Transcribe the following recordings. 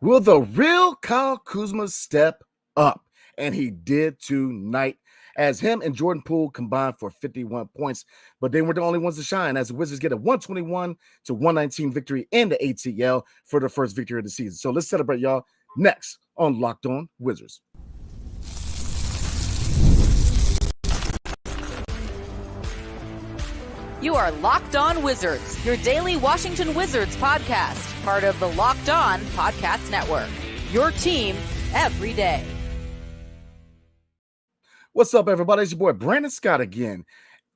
Will the real Kyle Kuzma step up? And he did tonight, as him and Jordan Poole combined for 51 points. But they were the only ones to shine, as the Wizards get a 121-119 victory in the ATL for the first victory of the season. So let's celebrate, y'all, next on Locked On Wizards. You are Locked On Wizards, your daily Washington Wizards podcast, part of the Locked On Podcast Network. Your team every day. What's up, everybody? It's your boy Brandon Scott again.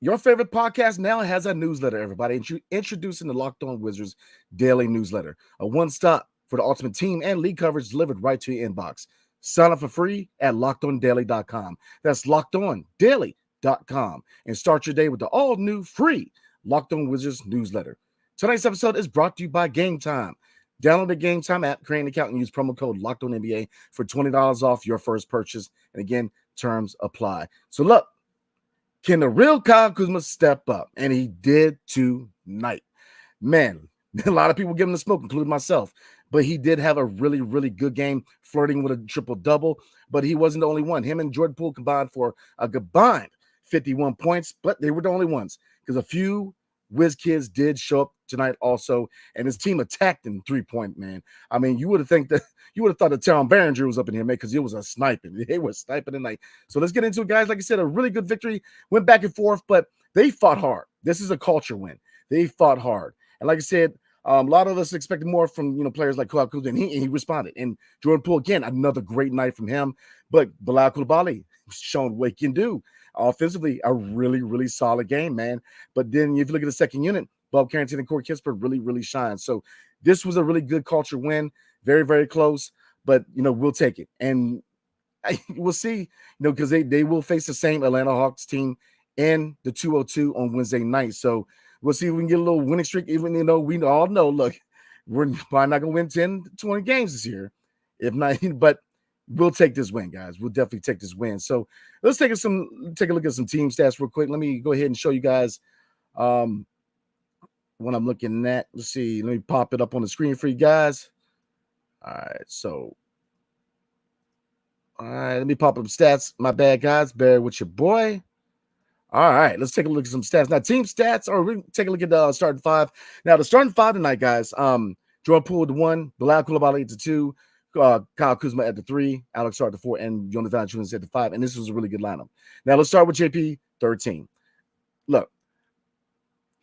Your favorite podcast now has a newsletter, everybody. Introducing the Locked On Wizards daily newsletter, a one-stop for the ultimate team and league coverage delivered right to your inbox. Sign up for free at lockedondaily.com. That's lockedondaily.com, and start your day with the all-new free Locked On Wizards newsletter. Tonight's episode is brought to you by Gametime. Download the Gametime app, create an account, and use promo code LOCKEDONNBA for $20 off your first purchase. And again, terms apply. So look, can the real Kyle Kuzma step up? And he did tonight. Man, a lot of people give him the smoke, including myself. But he did have a really, really good game, flirting with a triple-double. But he wasn't the only one. Him and Jordan Poole combined for a combined 51 points, but they were the only ones because a few Wiz kids did show up tonight also, and his team attacked in three-point, man. I mean, you would have thought that Tyrone Behringer was up in here, man, because it was a sniping. They were sniping tonight. So let's get into it, guys. Like I said, a really good victory. Went back and forth, but they fought hard. This is a culture win. They fought hard. And like I said, a lot of us expected more from players like Bilal Coulibaly, and he responded. And Jordan Poole, again, another great night from him. But Bilal Coulibaly showing what he can do. Offensively, a really, really solid game, man. But then if you look at the second unit, Bob Carrington and Corey Kispert really, really shine. So this was a really good culture win. Very, very close. But, we'll take it. And we'll see, because they will face the same Atlanta Hawks team in the 202 on Wednesday night. So we'll see if we can get a little winning streak, even we all know, look, we're probably not going to win 10, 20 games this year. If not, but we'll take this win, guys. We'll definitely take this win. So let's take a look at some team stats real quick. Let me go ahead and show you guys what I'm looking at. Let's see. Let me pop it up on the screen for you guys. All right. Let me pop up stats. My bad, guys. Bear with your boy. All right, let's take a look at some stats. Now, team stats, or we take a look at the starting five. Now, the starting five tonight, guys, Jordan Poole at the 1, Bilal Coulibaly at the 2, Kyle Kuzma at the 3, Alex Sarr at the 4, and Jonathan Valanciunas at the 5. And this was a really good lineup. Now, let's start with JP13. Look,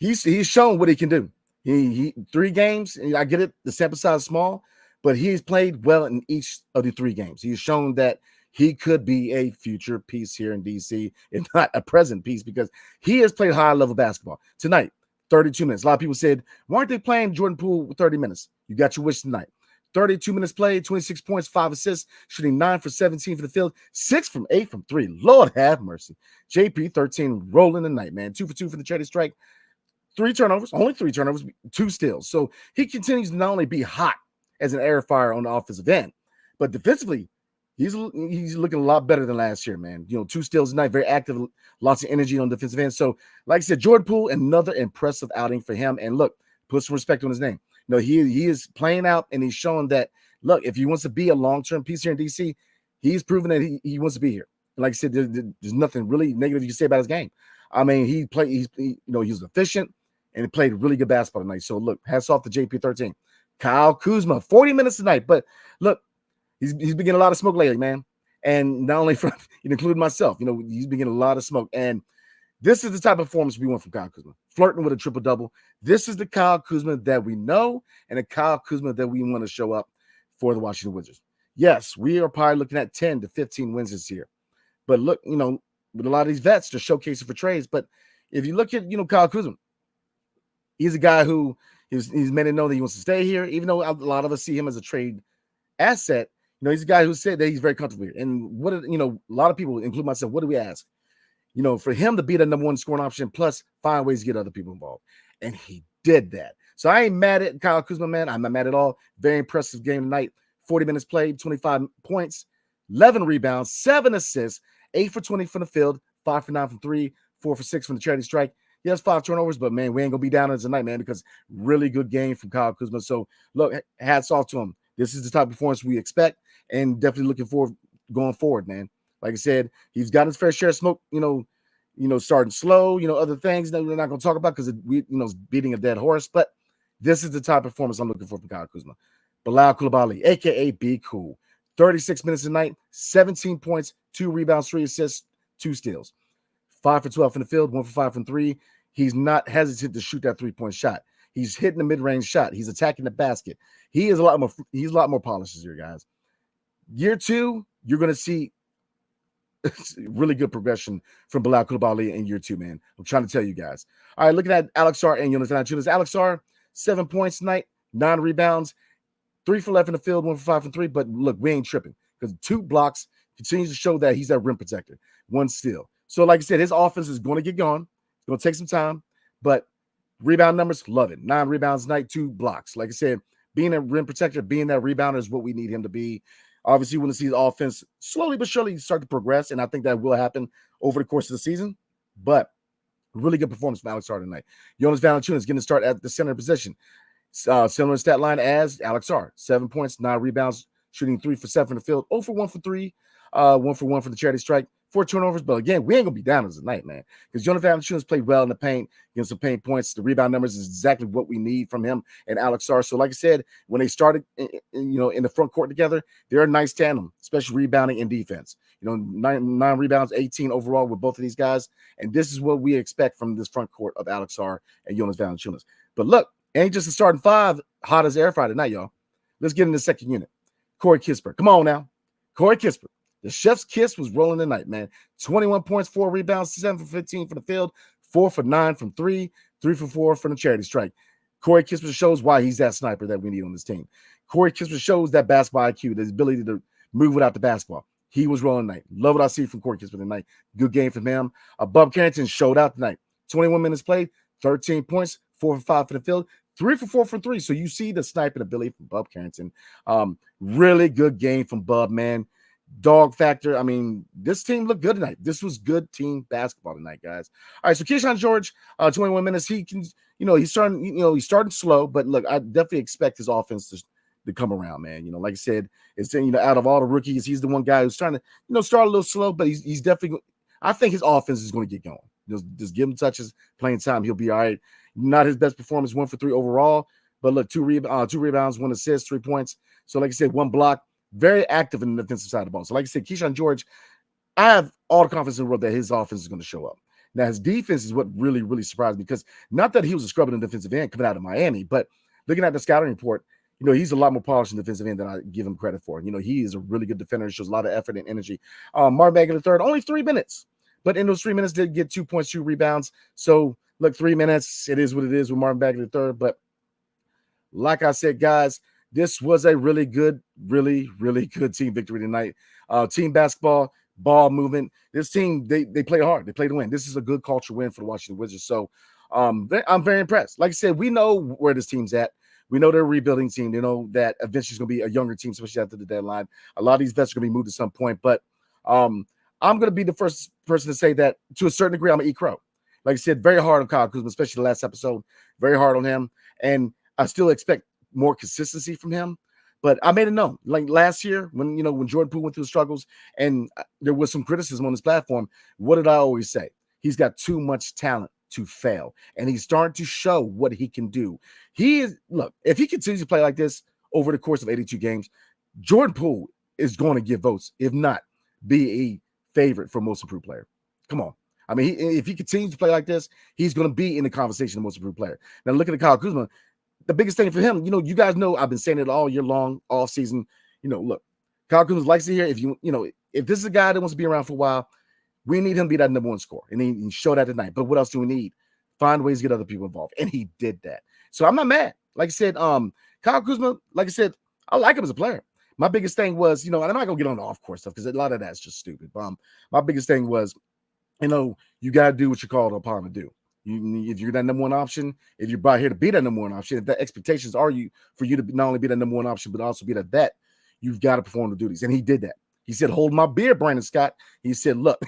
he's shown what he can do. He 3 games, and I get it, the sample size is small, but he's played well in each of the 3 games. He's shown that he could be a future piece here in DC, if not a present piece, because he has played high-level basketball. Tonight, 32 minutes. A lot of people said, why aren't they playing Jordan Poole with 30 minutes? You got your wish tonight. 32 minutes played, 26 points, 5 assists, shooting 9 for 17 for the field, 6 from 8 from 3. Lord have mercy. JP13 rolling tonight, man. 2 for 2 for the charity strike. 3 turnovers, only 3 turnovers, 2 steals. So he continues to not only be hot as an air fire on the offensive end, but defensively, he's looking a lot better than last year, man. 2 steals tonight, very active, lots of energy on the defensive end. So, like I said, Jordan Poole, another impressive outing for him. And look, put some respect on his name. He is playing out, and he's showing that, look, if he wants to be a long-term piece here in DC, he's proven that he wants to be here. And like I said, there's nothing really negative you can say about his game. I mean, he was efficient, and he played really good basketball tonight. So, look, hats off to JP13. Kyle Kuzma, 40 minutes tonight. But, look, he's been getting a lot of smoke lately, man. And not only from, including myself, he's been getting a lot of smoke. And this is the type of performance we want from Kyle Kuzma. Flirting with a triple-double. This is the Kyle Kuzma that we know and the Kyle Kuzma that we want to show up for the Washington Wizards. Yes, we are probably looking at 10 to 15 wins this year. But look, with a lot of these vets, they're showcasing for trades. But if you look at, Kyle Kuzma, he's a guy who he's made it known that he wants to stay here, even though a lot of us see him as a trade asset. He's a guy who said that he's very comfortable here. And a lot of people, including myself, what do we ask? For him to be the number 1 scoring option, plus find ways to get other people involved. And he did that. So I ain't mad at Kyle Kuzma, man. I'm not mad at all. Very impressive game tonight. 40 minutes played, 25 points, 11 rebounds, 7 assists, 8 for 20 from the field, 5 for 9 from 3, 4 for 6 from the charity strike. He has 5 turnovers, but, man, we ain't going to be down on tonight, man, because really good game from Kyle Kuzma. So, look, hats off to him. This is the type of performance we expect, and definitely looking forward going forward, man. Like I said, he's got his fair share of smoke, starting slow, other things that we're not going to talk about because it's beating a dead horse. But this is the type of performance I'm looking for from Kyle Kuzma. Bilal Coulibaly, aka Be Cool, 36 minutes a night, 17 points, 2 rebounds, 3 assists, 2 steals, 5 for 12 from the field, 1 for 5 from 3. He's not hesitant to shoot that 3-point shot. He's hitting the mid-range shot. He's attacking the basket. He's a lot more polished this year, guys. Year 2, you're going to see really good progression from Bilal Coulibaly in year 2, man. I'm trying to tell you guys. All right, looking at Alex Sarr and Jonas Valanciunas. Alex Sarr, 7 points tonight, 9 rebounds, 3 for 11 in the field, 1 for 5 from 3. But look, we ain't tripping because 2 blocks continues to show that he's that rim protector. 1 steal. So like I said, his offense is going to get going. It's going to take some time, but rebound numbers, love it. 9 rebounds tonight, 2 blocks. Like I said, being a rim protector, being that rebounder is what we need him to be. Obviously, we want to see the offense slowly but surely start to progress, and I think that will happen over the course of the season. But really good performance from Alex Sarr tonight. Jonas Valanciunas getting to start at the center position. Similar stat line as Alex Sarr. 7 points, 9 rebounds, shooting 3 for 7 from the field, 0 for 1 for 3, 1 for 1 for the charity strike, 4 turnovers. But again, we ain't going to be down as a night, man, because Jonas Valanciunas played well in the paint, getting some paint points. The rebound numbers is exactly what we need from him and Alex Sarr. So like I said, when they started, in the front court together, they're a nice tandem, especially rebounding and defense. 9 rebounds, 18 overall with both of these guys. And this is what we expect from this front court of Alex Sarr and Jonas Valanciunas. But look, ain't just a starting 5 hot as air fryer tonight, y'all. Let's get in the second unit. Corey Kispert. Come on now. Corey Kispert. The chef's kiss was rolling tonight, man. 21 points, 4 rebounds, 7 for 15 from the field, 4 for 9 from 3, 3 for 4 from the charity strike. Corey Kispert shows why he's that sniper that we need on this team. Corey Kispert shows that basketball IQ, the ability to move without the basketball. He was rolling tonight. Love what I see from Corey Kispert tonight. Good game from him. Bub Carrington showed out tonight. 21 minutes played, 13 points, 4 for 5 for the field, 3 for 4 from 3. So you see the sniping ability from Bub Carrington. Really good game from Bub, man. Dog factor. I mean, this team looked good tonight. This was good team basketball tonight, guys. All right, so Keyshawn George, 21 minutes. He can, he's starting slow, but look, I definitely expect his offense to come around, man. Like I said, it's out of all the rookies, he's the one guy who's trying to start a little slow, but he's definitely. I think his offense is going to get going. Just give him touches, playing time, he'll be all right. Not his best performance, 1 for 3 overall, but look, 2 rebounds, 1 assist, 3 points. So like I said, 1 block. Very active in the defensive side of the ball. So like I said, Keyshawn George, I have all the confidence in the world that his offense is going to show up. Now, his defense is what really, really surprised me, because not that he was a scrub in the defensive end coming out of Miami, but looking at the scouting report, he's a lot more polished in the defensive end than I give him credit for. He is a really good defender, shows a lot of effort and energy. Marvin Bagley III, only 3 minutes, but in those 3 minutes did get 2 points, 2 rebounds. So look, 3 minutes, it is what it is with Marvin Bagley III. But like I said, guys, this was a really good, really, really good team victory tonight. Team basketball, ball movement. This team, they play hard. They play to win. This is a good culture win for the Washington Wizards. So I'm very impressed. Like I said, we know where this team's at. We know they're a rebuilding team. They know that eventually it's going to be a younger team, especially after the deadline. A lot of these vets are going to be moved at some point. But I'm going to be the first person to say that to a certain degree, I'm going to eat crow. Like I said, very hard on Kyle Kuzma, especially the last episode. Very hard on him. And I still expect more consistency from him, but I made it known. Like last year, when Jordan Poole went through the struggles, and there was some criticism on his platform. What did I always say? He's got too much talent to fail, and he's starting to show what he can do. If he continues to play like this over the course of 82 games, Jordan Poole is going to get votes, if not be a favorite for most improved player. Come on. I mean, if he continues to play like this, he's going to be in the conversation of most improved player. Now, look at Kyle Kuzma. The biggest thing for him, you guys know I've been saying it all year long, all season. Look, Kyle Kuzma likes to hear if this is a guy that wants to be around for a while, we need him to be that number 1 scorer, and he showed that tonight. But what else do we need? Find ways to get other people involved, and he did that. So I'm not mad. Like I said, Kyle Kuzma, like I said, I like him as a player. My biggest thing was, and I'm not gonna get on the off-court stuff because a lot of that's just stupid. My biggest thing was, you gotta do what you're called upon to do. If you're that number 1 option, if you're brought here to be that number 1 option, if the expectations are for you to not only be that number 1 option, but also be that vet, you've got to perform the duties. And he did that. He said, hold my beer, Brandon Scott. He said, look.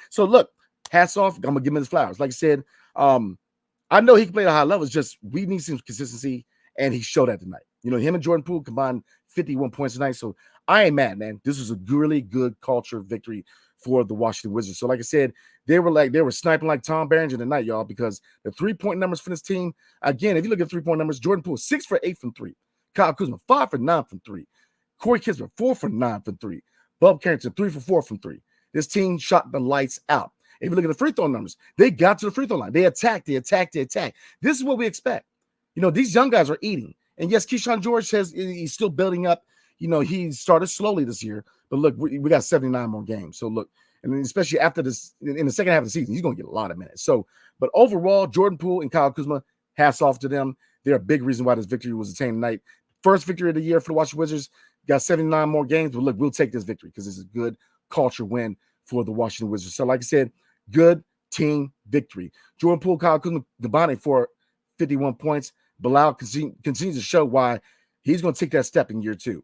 So look, hats off. I'm gonna give him his flowers. Like I said, I know he can play at a high level. It's just we need some consistency, and he showed that tonight. Him and Jordan Poole combined 51 points tonight. So I ain't mad, man. This was a really good culture victory for the Washington Wizards. So like I said, they were sniping like Tom Berenger tonight, y'all, because the 3-point numbers for this team, again, if you look at 3-point numbers, Jordan Poole 6 for 8 from 3. Kyle Kuzma 5 for 9 from 3. Corey Kispert 4 for 9 from 3. Bub Carrington 3 for 4 from 3. This team shot the lights out. If you look at the free throw numbers, they got to the free throw line. They attacked. This is what we expect. These young guys are eating. And yes, Keyshawn George says he's still building up. He started slowly this year. But look, we got 79 more games. So look, and especially after this, in the second half of the season, he's going to get a lot of minutes. So, but overall, Jordan Poole and Kyle Kuzma, hats off to them. They're a big reason why this victory was attained tonight. First victory of the year for the Washington Wizards. Got 79 more games. But look, we'll take this victory because it's a good culture win for the Washington Wizards. So like I said, good team victory. Jordan Poole, Kyle Kuzma combining for 51 points. Bilal continues to show why he's going to take that step in year 2.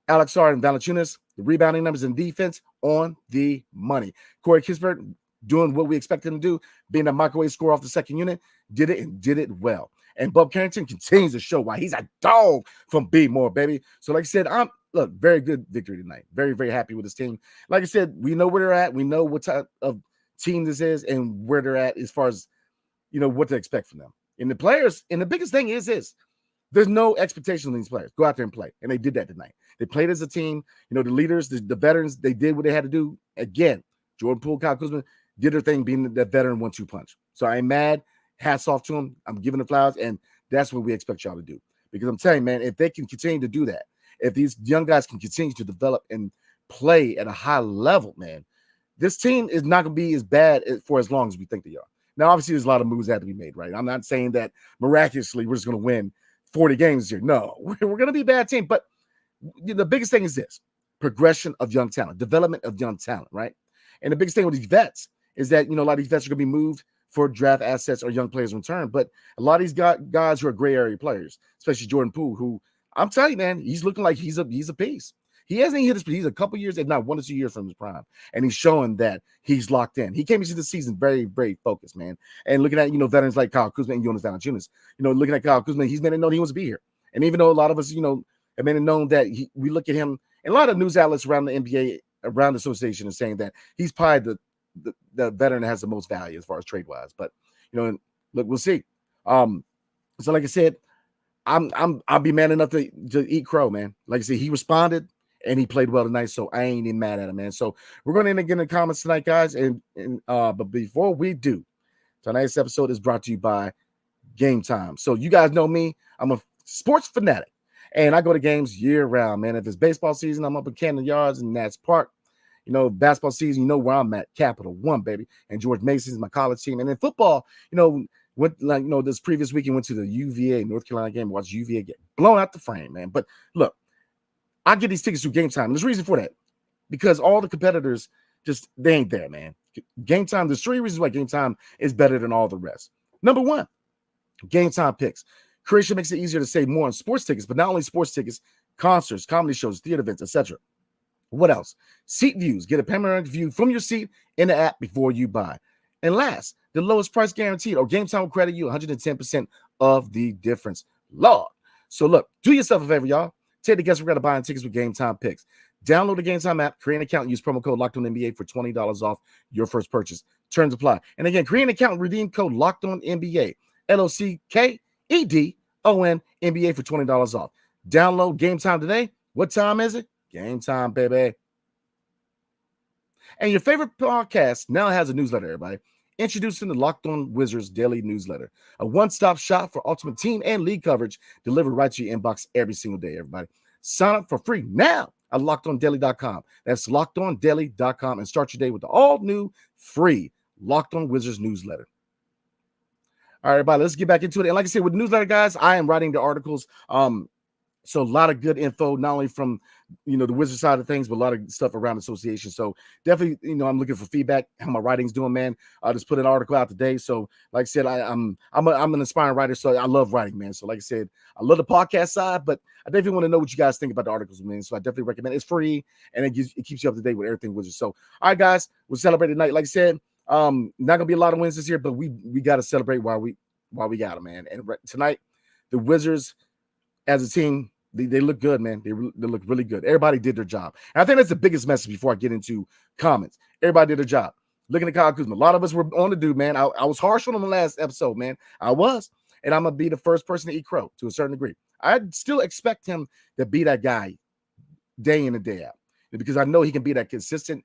Alex Sarr and Valanciunas, the rebounding numbers and defense on the money. Corey Kispert doing what we expect him to do, being a microwave scorer off the second unit, did it well. And Bub Carrington continues to show why he's a dog from B more, baby. So like I said, very good victory tonight. Very, very happy with this team. Like I said, we know where they're at. We know what type of team this is and where they're at as far as, what to expect from them. And the players, and the biggest thing is this. There's no expectation of these players. Go out there and play. And they did that tonight. They played as a team. The leaders, the veterans, they did what they had to do. Again, Jordan Poole, Kyle Kuzma did their thing being that veteran 1-2 punch. So I ain't mad. Hats off to them. I'm giving the flowers. And that's what we expect y'all to do. Because I'm telling you, man, if they can continue to do that, if these young guys can continue to develop and play at a high level, man, this team is not going to be as bad for as long as we think they are. Now, obviously, there's a lot of moves that have to be made, right? I'm not saying that miraculously we're just going to win 40 games this year. No, we're going to be a bad team. But the biggest thing is this: progression of young talent, development of young talent, right? And the biggest thing with these vets is that, a lot of these vets are going to be moved for draft assets or young players in return. But a lot of these guys who are gray area players, especially Jordan Poole, who I'm telling you, man, he's looking like he's a piece. He hasn't hit his speed. He's a couple years, if not 1 or 2 years from his prime. And he's showing that he's locked in. He came into the season very, very focused, man. And looking at, veterans like Kyle Kuzma and Jonas Valanciunas, looking at Kyle Kuzma, he's made it known he wants to be here. And even though a lot of us, have made it known that we look at him, and a lot of news outlets around the NBA, around the association, is saying that he's probably the veteran that has the most value as far as trade-wise. But, look, we'll see. So like I said, I'll be man enough to eat crow, man. Like I said, he responded. And he played well tonight, so I ain't even mad at him, man. So we're going to end again in the comments tonight, guys. But before we do, tonight's episode is brought to you by Gametime. So you guys know me. I'm a sports fanatic, and I go to games year-round, man. If it's baseball season, I'm up in Camden Yards and Nats Park. Basketball season, where I'm at, Capital One, baby. And George Mason's my college team. And then football, this previous weekend went to the UVA, North Carolina game, watched UVA get blown out the frame, man. But look, I get these tickets through Gametime. There's a reason for that. Because all the competitors they ain't there, man. Gametime, there's 3 reasons why Gametime is better than all the rest. Number 1, Gametime picks. Creation makes it easier to save more on sports tickets, but not only sports tickets, concerts, comedy shows, theater events, etc. What else? Seat views. Get a panoramic view from your seat in the app before you buy. And last, the lowest price guaranteed, or Gametime will credit you 110% of the difference. Lord. So look, do yourself a favor, y'all. Take the guess we're going to buy tickets with Gametime picks. Download the Gametime app, create an account, and use promo code LOCKEDONNBA for $20 off your first purchase. Terms apply. And again, create an account and redeem code LOCKEDONNBA, LOCKEDON NBA for $20 off. Download Gametime today. What time is it? Gametime, baby. And your favorite podcast now has a newsletter, everybody. Introducing the Locked On Wizards Daily Newsletter, a one-stop shop for ultimate team and league coverage delivered right to your inbox every single day, everybody. Sign up for free now at LockedOnDaily.com. That's LockedOnDaily.com, and start your day with the all-new free Locked On Wizards newsletter. All right, everybody, let's get back into it. And like I said, with the newsletter, guys, I am writing the articles. So a lot of good info, not only from, the Wizard side of things, but a lot of stuff around the association. So definitely, I'm looking for feedback, how my writing's doing, man. I just put an article out today. So like I said, I'm an aspiring writer, so I love writing, man. So like I said, I love the podcast side, but I definitely want to know what you guys think about the articles, man. So I definitely recommend it. It's free, and it keeps you up to date with everything Wizards. So, all right, guys, we'll celebrate tonight. Like I said, not gonna be a lot of wins this year, but we got to celebrate while we got them, man. And tonight, the Wizards as a team They look good, man. They look really good. Everybody did their job. And I think that's the biggest message before I get into comments. Everybody did their job. Looking at Kyle Kuzma. A lot of us were on the dude, man. I was harsh on him in the last episode, man. I was. And I'm going to be the first person to eat crow to a certain degree. I still expect him to be that guy day in and day out because I know he can be that consistent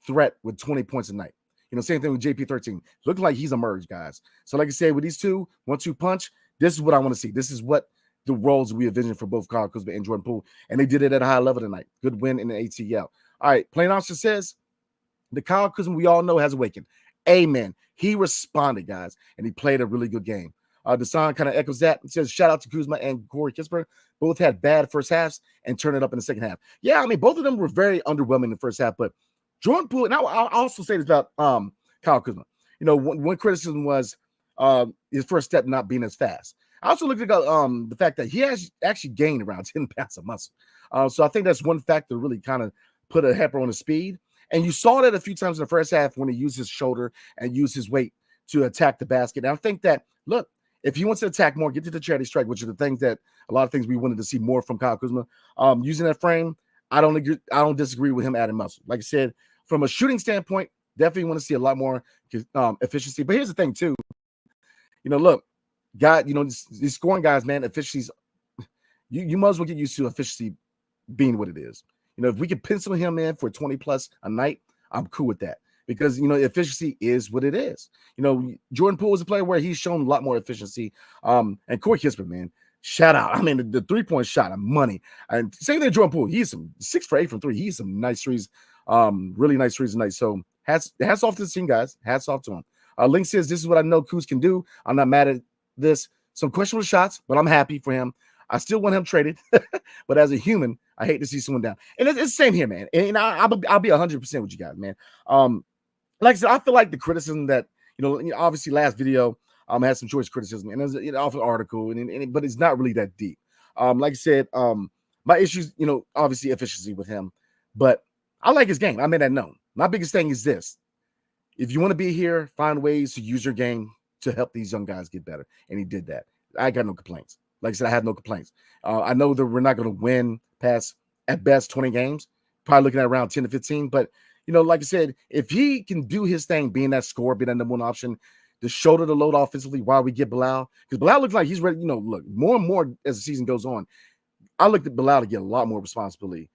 threat with 20 points a night. Same thing with JP13. Looking like he's emerged, guys. So like I said, with these two, 1-2 punch, this is what I want to see. This is what the roles we envision for both Kyle Kuzma and Jordan Poole. And they did it at a high level tonight. Good win in the ATL. All right, Plain Officer says, the Kyle Kuzma we all know has awakened. Amen. He responded, guys, and he played a really good game. Desan kind of echoes that. He says, shout out to Kuzma and Corey Kispert. Both had bad first halves and turned it up in the second half. Yeah, I mean, both of them were very underwhelming in the first half, but Jordan Poole, and I'll also say this about Kyle Kuzma. One criticism was his first step not being as fast. I also looked at the fact that he has actually gained around 10 pounds of muscle. So I think that's one factor that really kind of put a heifer on his speed. And you saw that a few times in the first half when he used his shoulder and used his weight to attack the basket. And I think that, look, if he wants to attack more, get to the charity strike, which are the things that a lot of things we wanted to see more from Kyle Kuzma. Using that frame, I don't disagree with him adding muscle. Like I said, from a shooting standpoint, definitely want to see a lot more efficiency. But here's the thing, too. Look, these scoring guys, man, efficiencies, you might as well get used to efficiency being what it is. If we could pencil him in for 20 plus a night, I'm cool with that because, efficiency is what it is. Jordan Poole is a player where he's shown a lot more efficiency. And Corey Kispert, man, shout out. I mean, the 3-point shot of money. And same thing, Jordan Poole. He's some 6 for 8 from 3. He's some nice threes, really nice threes tonight. So hats off to the team, guys. Hats off to him. Link says, this is what I know Kuz can do. I'm not mad at this. Some questionable shots, but I'm happy for him. I still want him traded, but as a human, I hate to see someone down. And it's the same here, man. And I'll be 100% with you guys, man. Like I said, I feel like the criticism that, obviously last video had some choice criticism, and there's off an article, but it's not really that deep. Like I said, my issues, obviously efficiency with him, but I like his game. I made that known. My biggest thing is this. If you want to be here, find ways to use your game to help these young guys get better. And he did that. I got no complaints. Like I said, I have no complaints. I know that we're not going to win past, at best, 20 games. Probably looking at around 10 to 15. But, like I said, if he can do his thing, being that scorer, being that number one option, to shoulder the load offensively while we get Bilal. Because Bilal looks like he's ready. Look, more and more as the season goes on, I look at Bilal to get a lot more responsibility,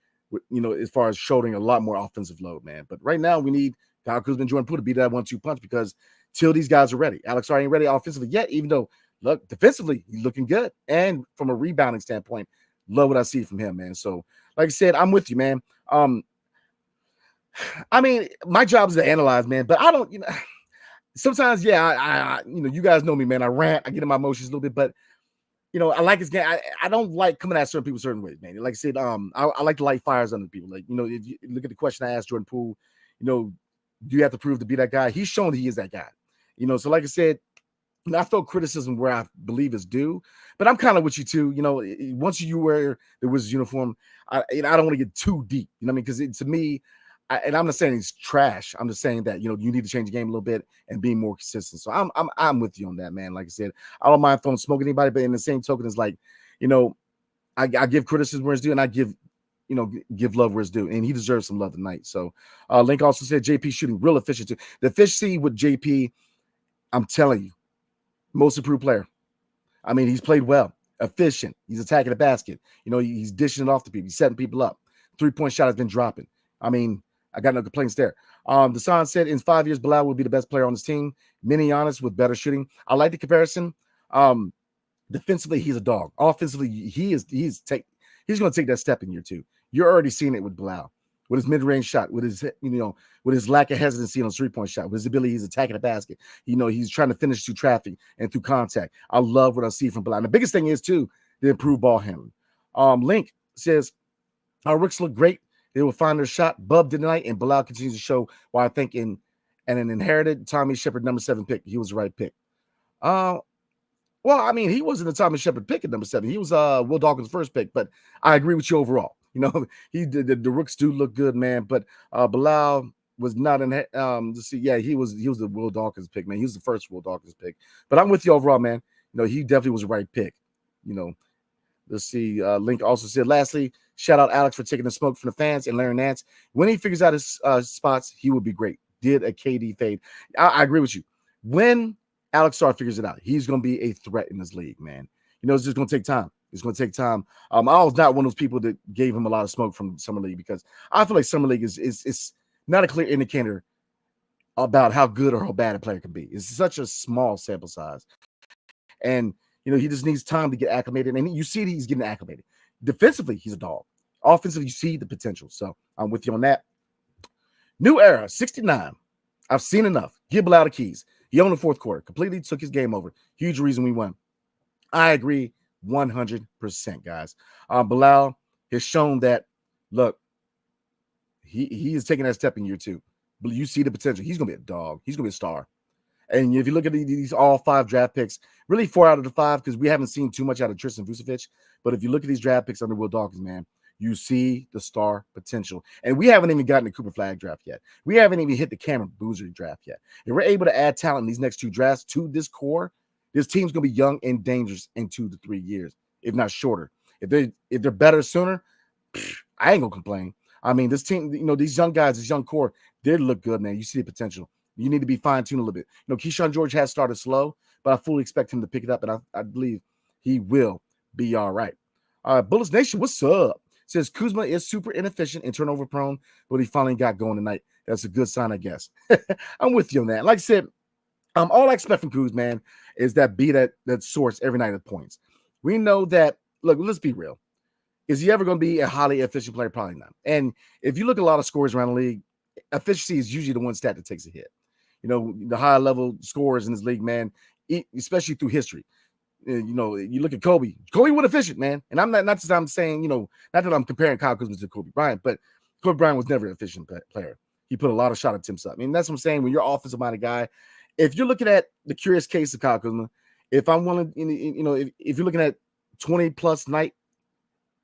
as far as shouldering a lot more offensive load, man. But right now, we need Kyle Kuzma and Jordan Poole to be that 1-2 punch because till these guys are ready. Alex ain't ready offensively yet, even though, look, defensively, he's looking good. And from a rebounding standpoint, love what I see from him, man. So, like I said, I'm with you, man. I mean, my job is to analyze, man, but I don't, sometimes, yeah, I you guys know me, man. I rant, I get in my emotions a little bit, but, I like his game. I don't like coming at certain people certain ways, man. Like I said, I like to light fires under people. Like, if you look at the question I asked Jordan Poole, do you have to prove to be that guy? He's shown he is that guy. So like I said, I throw criticism where I believe is due, but I'm kind of with you too. Once you wear the Wizards uniform, I don't want to get too deep. Because to me, and I'm not saying he's trash. I'm just saying that you need to change the game a little bit and be more consistent. So I'm with you on that, man. Like I said, I don't mind throwing smoke at anybody, but in the same token, it's like I give criticism where it's due, and I give love where it's due, and he deserves some love tonight. So Link also said JP shooting real efficient too. The efficiency with JP, I'm telling you, most improved player. I mean, he's played well, efficient. He's attacking the basket. He's dishing it off to people. He's setting people up. 3-point shot has been dropping. I mean, I got no complaints there. Desan said in 5 years, Bilal will be the best player on his team. Many honest with better shooting. I like the comparison. Defensively, he's a dog. Offensively, he's going to take that step in year 2. You're already seeing it with Bilal, with his mid-range shot, with his with his lack of hesitancy on his 3-point shot, with his ability, he's attacking the basket. He's trying to finish through traffic and through contact. I love what I see from Bilal. And the biggest thing is too the improved ball handling. Link says our rooks look great. They will find their shot. Bub did tonight, and Bilal continues to show why I think an inherited Tommy Shepard number 7 pick, he was the right pick. Well, I mean, he wasn't the Tommy Shepard pick at number 7. He was Will Dawkins' first pick, but I agree with you overall. He did the rooks do look good, man. But Bilal was not in. He was the Will Dawkins pick, man. He was the first Will Dawkins pick. But I'm with you overall, man. He definitely was the right pick. Let's see. Link also said, lastly, shout out Alex for taking the smoke from the fans and Larry Nance. When he figures out his spots, he will be great. Did a KD fade. I agree with you. When Alex Starr figures it out, he's going to be a threat in this league, man. It's just going to take time. It's going to take time. I was not one of those people that gave him a lot of smoke from Summer League because I feel like Summer League is not a clear indicator about how good or how bad a player can be. It's such a small sample size. And, he just needs time to get acclimated. And you see that he's getting acclimated. Defensively, he's a dog. Offensively, you see the potential. So I'm with you on that. New era, 69. I've seen enough. Give Bilal the keys. He owned the fourth quarter. Completely took his game over. Huge reason we won. I agree 100%, guys. Bilal has shown that, look, he is taking that step in year two. But you see the potential. He's going to be a dog. He's going to be a star. And if you look at these all 5 draft picks, really 4 out of the 5, because we haven't seen too much out of Tristan Vucevic. But if you look at these draft picks under Will Dawkins, man, you see the star potential. And we haven't even gotten the Cooper Flag draft yet. We haven't even hit the Cameron Boozer draft yet. If we're able to add talent in these next 2 drafts to this core, this team's going to be young and dangerous in 2 to 3 years, if not shorter. If they're better sooner, I ain't going to complain. I mean, this team, these young guys, this young core, they look good, man. You see the potential. You need to be fine-tuned a little bit. Keyshawn George has started slow, but I fully expect him to pick it up, and I believe he will be all right. Bullets Nation, what's up? Says Kuzma is super inefficient and turnover prone, but he finally got going tonight. That's a good sign, I guess. I'm with you on that. Like I said, all I expect from Kuz, man, is that that source every night of points. We know that, look, let's be real. Is he ever going to be a highly efficient player? Probably not. And if you look at a lot of scores around the league, efficiency is usually the one stat that takes a hit. The higher level scorers in this league, man, especially through history. You look at Kobe. Kobe was efficient, man. And I'm not that I'm saying, not that I'm comparing Kyle Kuzma to Kobe Bryant, but Kobe Bryant was never an efficient player. He put a lot of shot attempts up. I mean, that's what I'm saying. When you're offensive minded guy, if you're looking at the curious case of Kyle Kuzma, if I'm willing, if you're looking at 20 plus night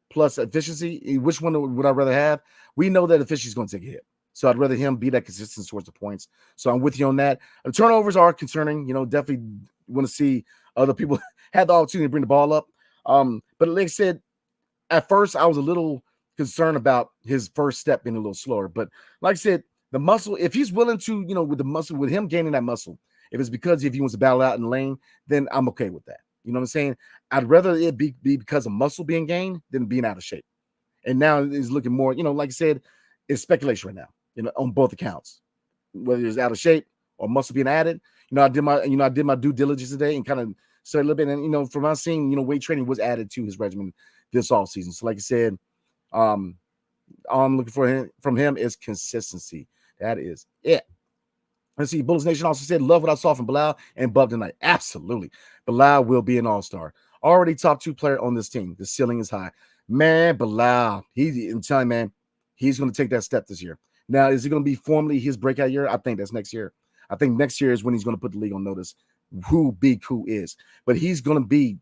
plus efficiency, which one would I rather have? We know that efficiency is going to take a hit. So I'd rather him be that consistent source of points. So I'm with you on that. The turnovers are concerning. Definitely want to see other people have the opportunity to bring the ball up. But like I said, at first I was a little concerned about his first step being a little slower. But like I said, the muscle, if he's willing to, with the muscle, with him gaining that muscle, if it's because if he wants to battle out in the lane, then I'm okay with that. You know what I'm saying? I'd rather it be because of muscle being gained than being out of shape. And now it's looking more, like I said, it's speculation right now. On both accounts, whether it's out of shape or muscle being added. I did my due diligence today and kind of started a little bit. And from my seeing, weight training was added to his regimen this offseason. So like I said, all I'm looking for from him is consistency. That is it. Let's see. Bullets Nation also said, love what I saw from Bilal and Bub tonight. Absolutely. Bilal will be an all-star. Already top 2 player on this team. The ceiling is high. Man, Bilal, I'm telling you, man, he's going to take that step this year. Now, is it going to be formally his breakout year? I think that's next year. I think next year is when he's going to put the league on notice who Big Who is. But he's going to be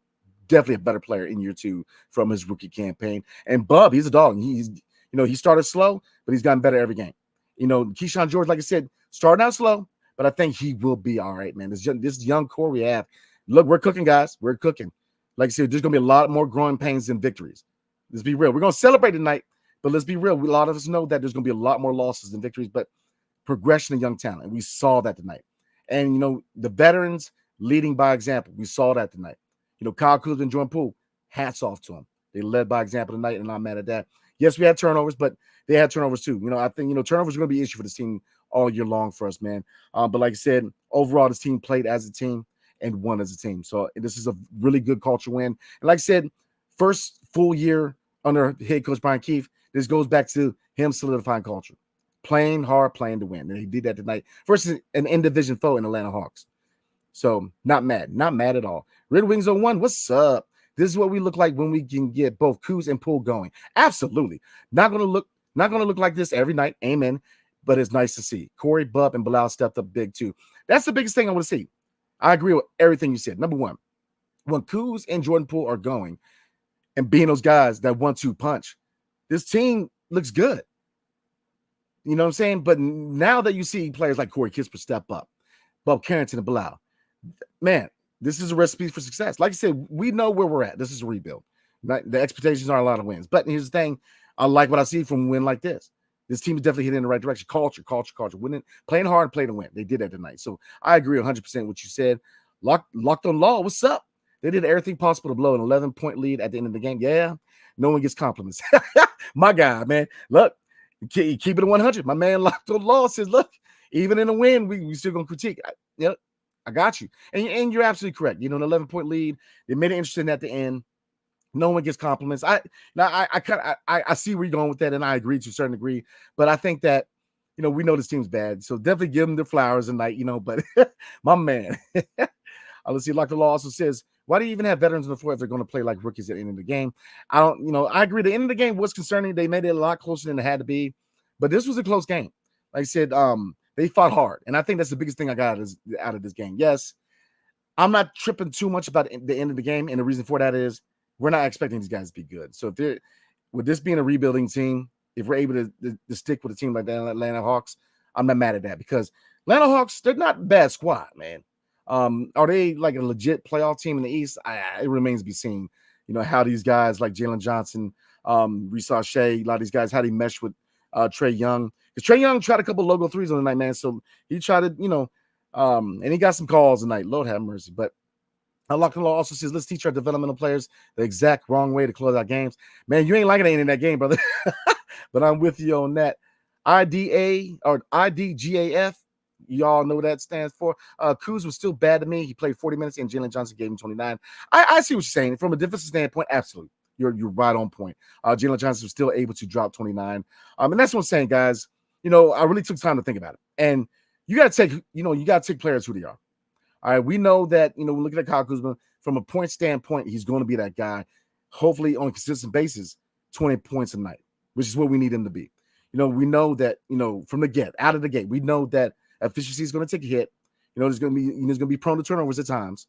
definitely a better player in year 2 from his rookie campaign. And Bub, he's a dog. He started slow, but he's gotten better every game. Keyshawn George, like I said, starting out slow, but I think he will be all right, man. This young core we have. Look, we're cooking, guys. We're cooking. Like I said, there's going to be a lot more growing pains than victories. Let's be real. We're going to celebrate tonight. But let's be real. A lot of us know that there's going to be a lot more losses than victories, but progression of young talent. And we saw that tonight. And, the veterans leading by example. We saw that tonight. Kyle Kuzma and Jordan Poole, hats off to them. They led by example tonight, and I'm mad at that. Yes, we had turnovers, but they had turnovers too. I think, turnovers are going to be an issue for this team all year long for us, man. But like I said, overall, this team played as a team and won as a team. So this is a really good culture win. And like I said, first full year under head coach Brian Keefe, this goes back to him solidifying culture, playing hard, playing to win. And he did that tonight versus an in-division foe in Atlanta Hawks. So not mad at all. Red Wings 01, what's up? This is what we look like when we can get both Kuz and Poole going. Absolutely. Not gonna look like this every night. Amen. But it's nice to see. Corey, Bub, and Bilal stepped up big too. That's the biggest thing I want to see. I agree with everything you said. Number one, when Kuz and Jordan Poole are going and being those guys that 1-2 punch, this team looks good. You know what I'm saying? But now that you see players like Corey Kispert step up, Bob Carrington and Bilal, man, this is a recipe for success. Like I said, we know where we're at. This is a rebuild. The expectations are a lot of wins. But here's the thing. I like what I see from a win like this. This team is definitely heading in the right direction. Culture. Winning, playing hard, playing to win. They did that tonight. So I agree 100% what you said. Locked on Law, what's up? They did everything possible to blow an 11-point lead at the end of the game. Yeah, no one gets compliments. My guy, man. Look, keep it 100. My man Locked on Law says, look, even in a win, we still going to critique. I got you. And you're absolutely correct. An 11-point lead. They made it interesting at the end. No one gets compliments. I see where you're going with that, and I agree to a certain degree. But I think that, we know this team's bad. So definitely give them their flowers tonight, but my man. Let's see. Like the law also says, why do you even have veterans in the floor if they're going to play like rookies at the end of the game? I agree. The end of the game was concerning. They made it a lot closer than it had to be. But this was a close game. Like I said, they fought hard. And I think that's the biggest thing I got out of this game. Yes, I'm not tripping too much about the end of the game. And the reason for that is we're not expecting these guys to be good. So with this being a rebuilding team, if we're able to stick with a team like the Atlanta Hawks, I'm not mad at that because Atlanta Hawks, they're not a bad squad, man. Are they like a legit playoff team in the East? It remains to be seen. How these guys like Jalen Johnson, Reese Shea, a lot of these guys, how they mesh with Trae Young. Because Trae Young tried a couple logo threes on the night, man. So he tried to, and he got some calls tonight. Lord have mercy. But Locked Law also says, let's teach our developmental players the exact wrong way to close out games. Man, you ain't liking it in that game, brother. But I'm with you on that. IDA or IDGAF. Y'all know what that stands for. Kuz was still bad to me. He played 40 minutes and Jalen Johnson gave him 29. I see what you're saying. From a defensive standpoint, absolutely. You're right on point. Jalen Johnson was still able to drop 29. And that's what I'm saying, guys. I really took time to think about it. And you got to take players who they are. All right, we know that, we look at Kyle Kuzma from a point standpoint, he's going to be that guy, hopefully on a consistent basis, 20 points a night, which is what we need him to be. We know that, from out of the gate, we know that efficiency is going to take a hit. There's going to be prone to turnovers at times.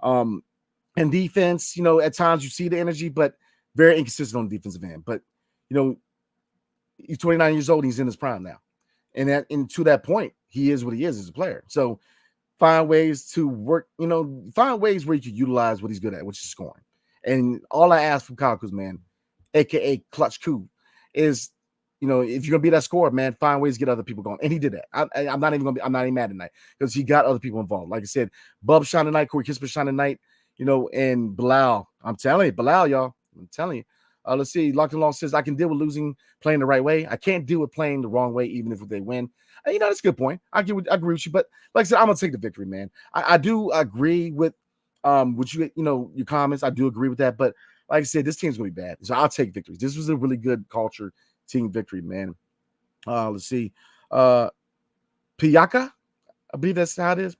And defense, at times you see the energy, but very inconsistent on the defensive end. But, he's 29 years old, he's in his prime now. And to that point, he is what he is as a player. So, find ways to work, find ways where you can utilize what he's good at, which is scoring. And all I ask from Kyle Kuzma, man, aka Clutch Koo, is, if you're gonna be that scorer, man, find ways to get other people going. And he did that. I'm not even mad tonight because he got other people involved. Like I said, Bub shot tonight, Corey Kispert shot tonight, and Bilal. I'm telling you, Bilal, y'all. I'm telling you. Let's see. Locked and Law says I can deal with losing playing the right way. I can't deal with playing the wrong way, even if they win. That's a good point. I agree with you, but like I said, I'm gonna take the victory, man. I do agree with your comments. I do agree with that, but like I said, this team's gonna be bad, so I'll take victories. This was a really good culture team victory, man. Let's see, Piyaka, I believe that's how it is.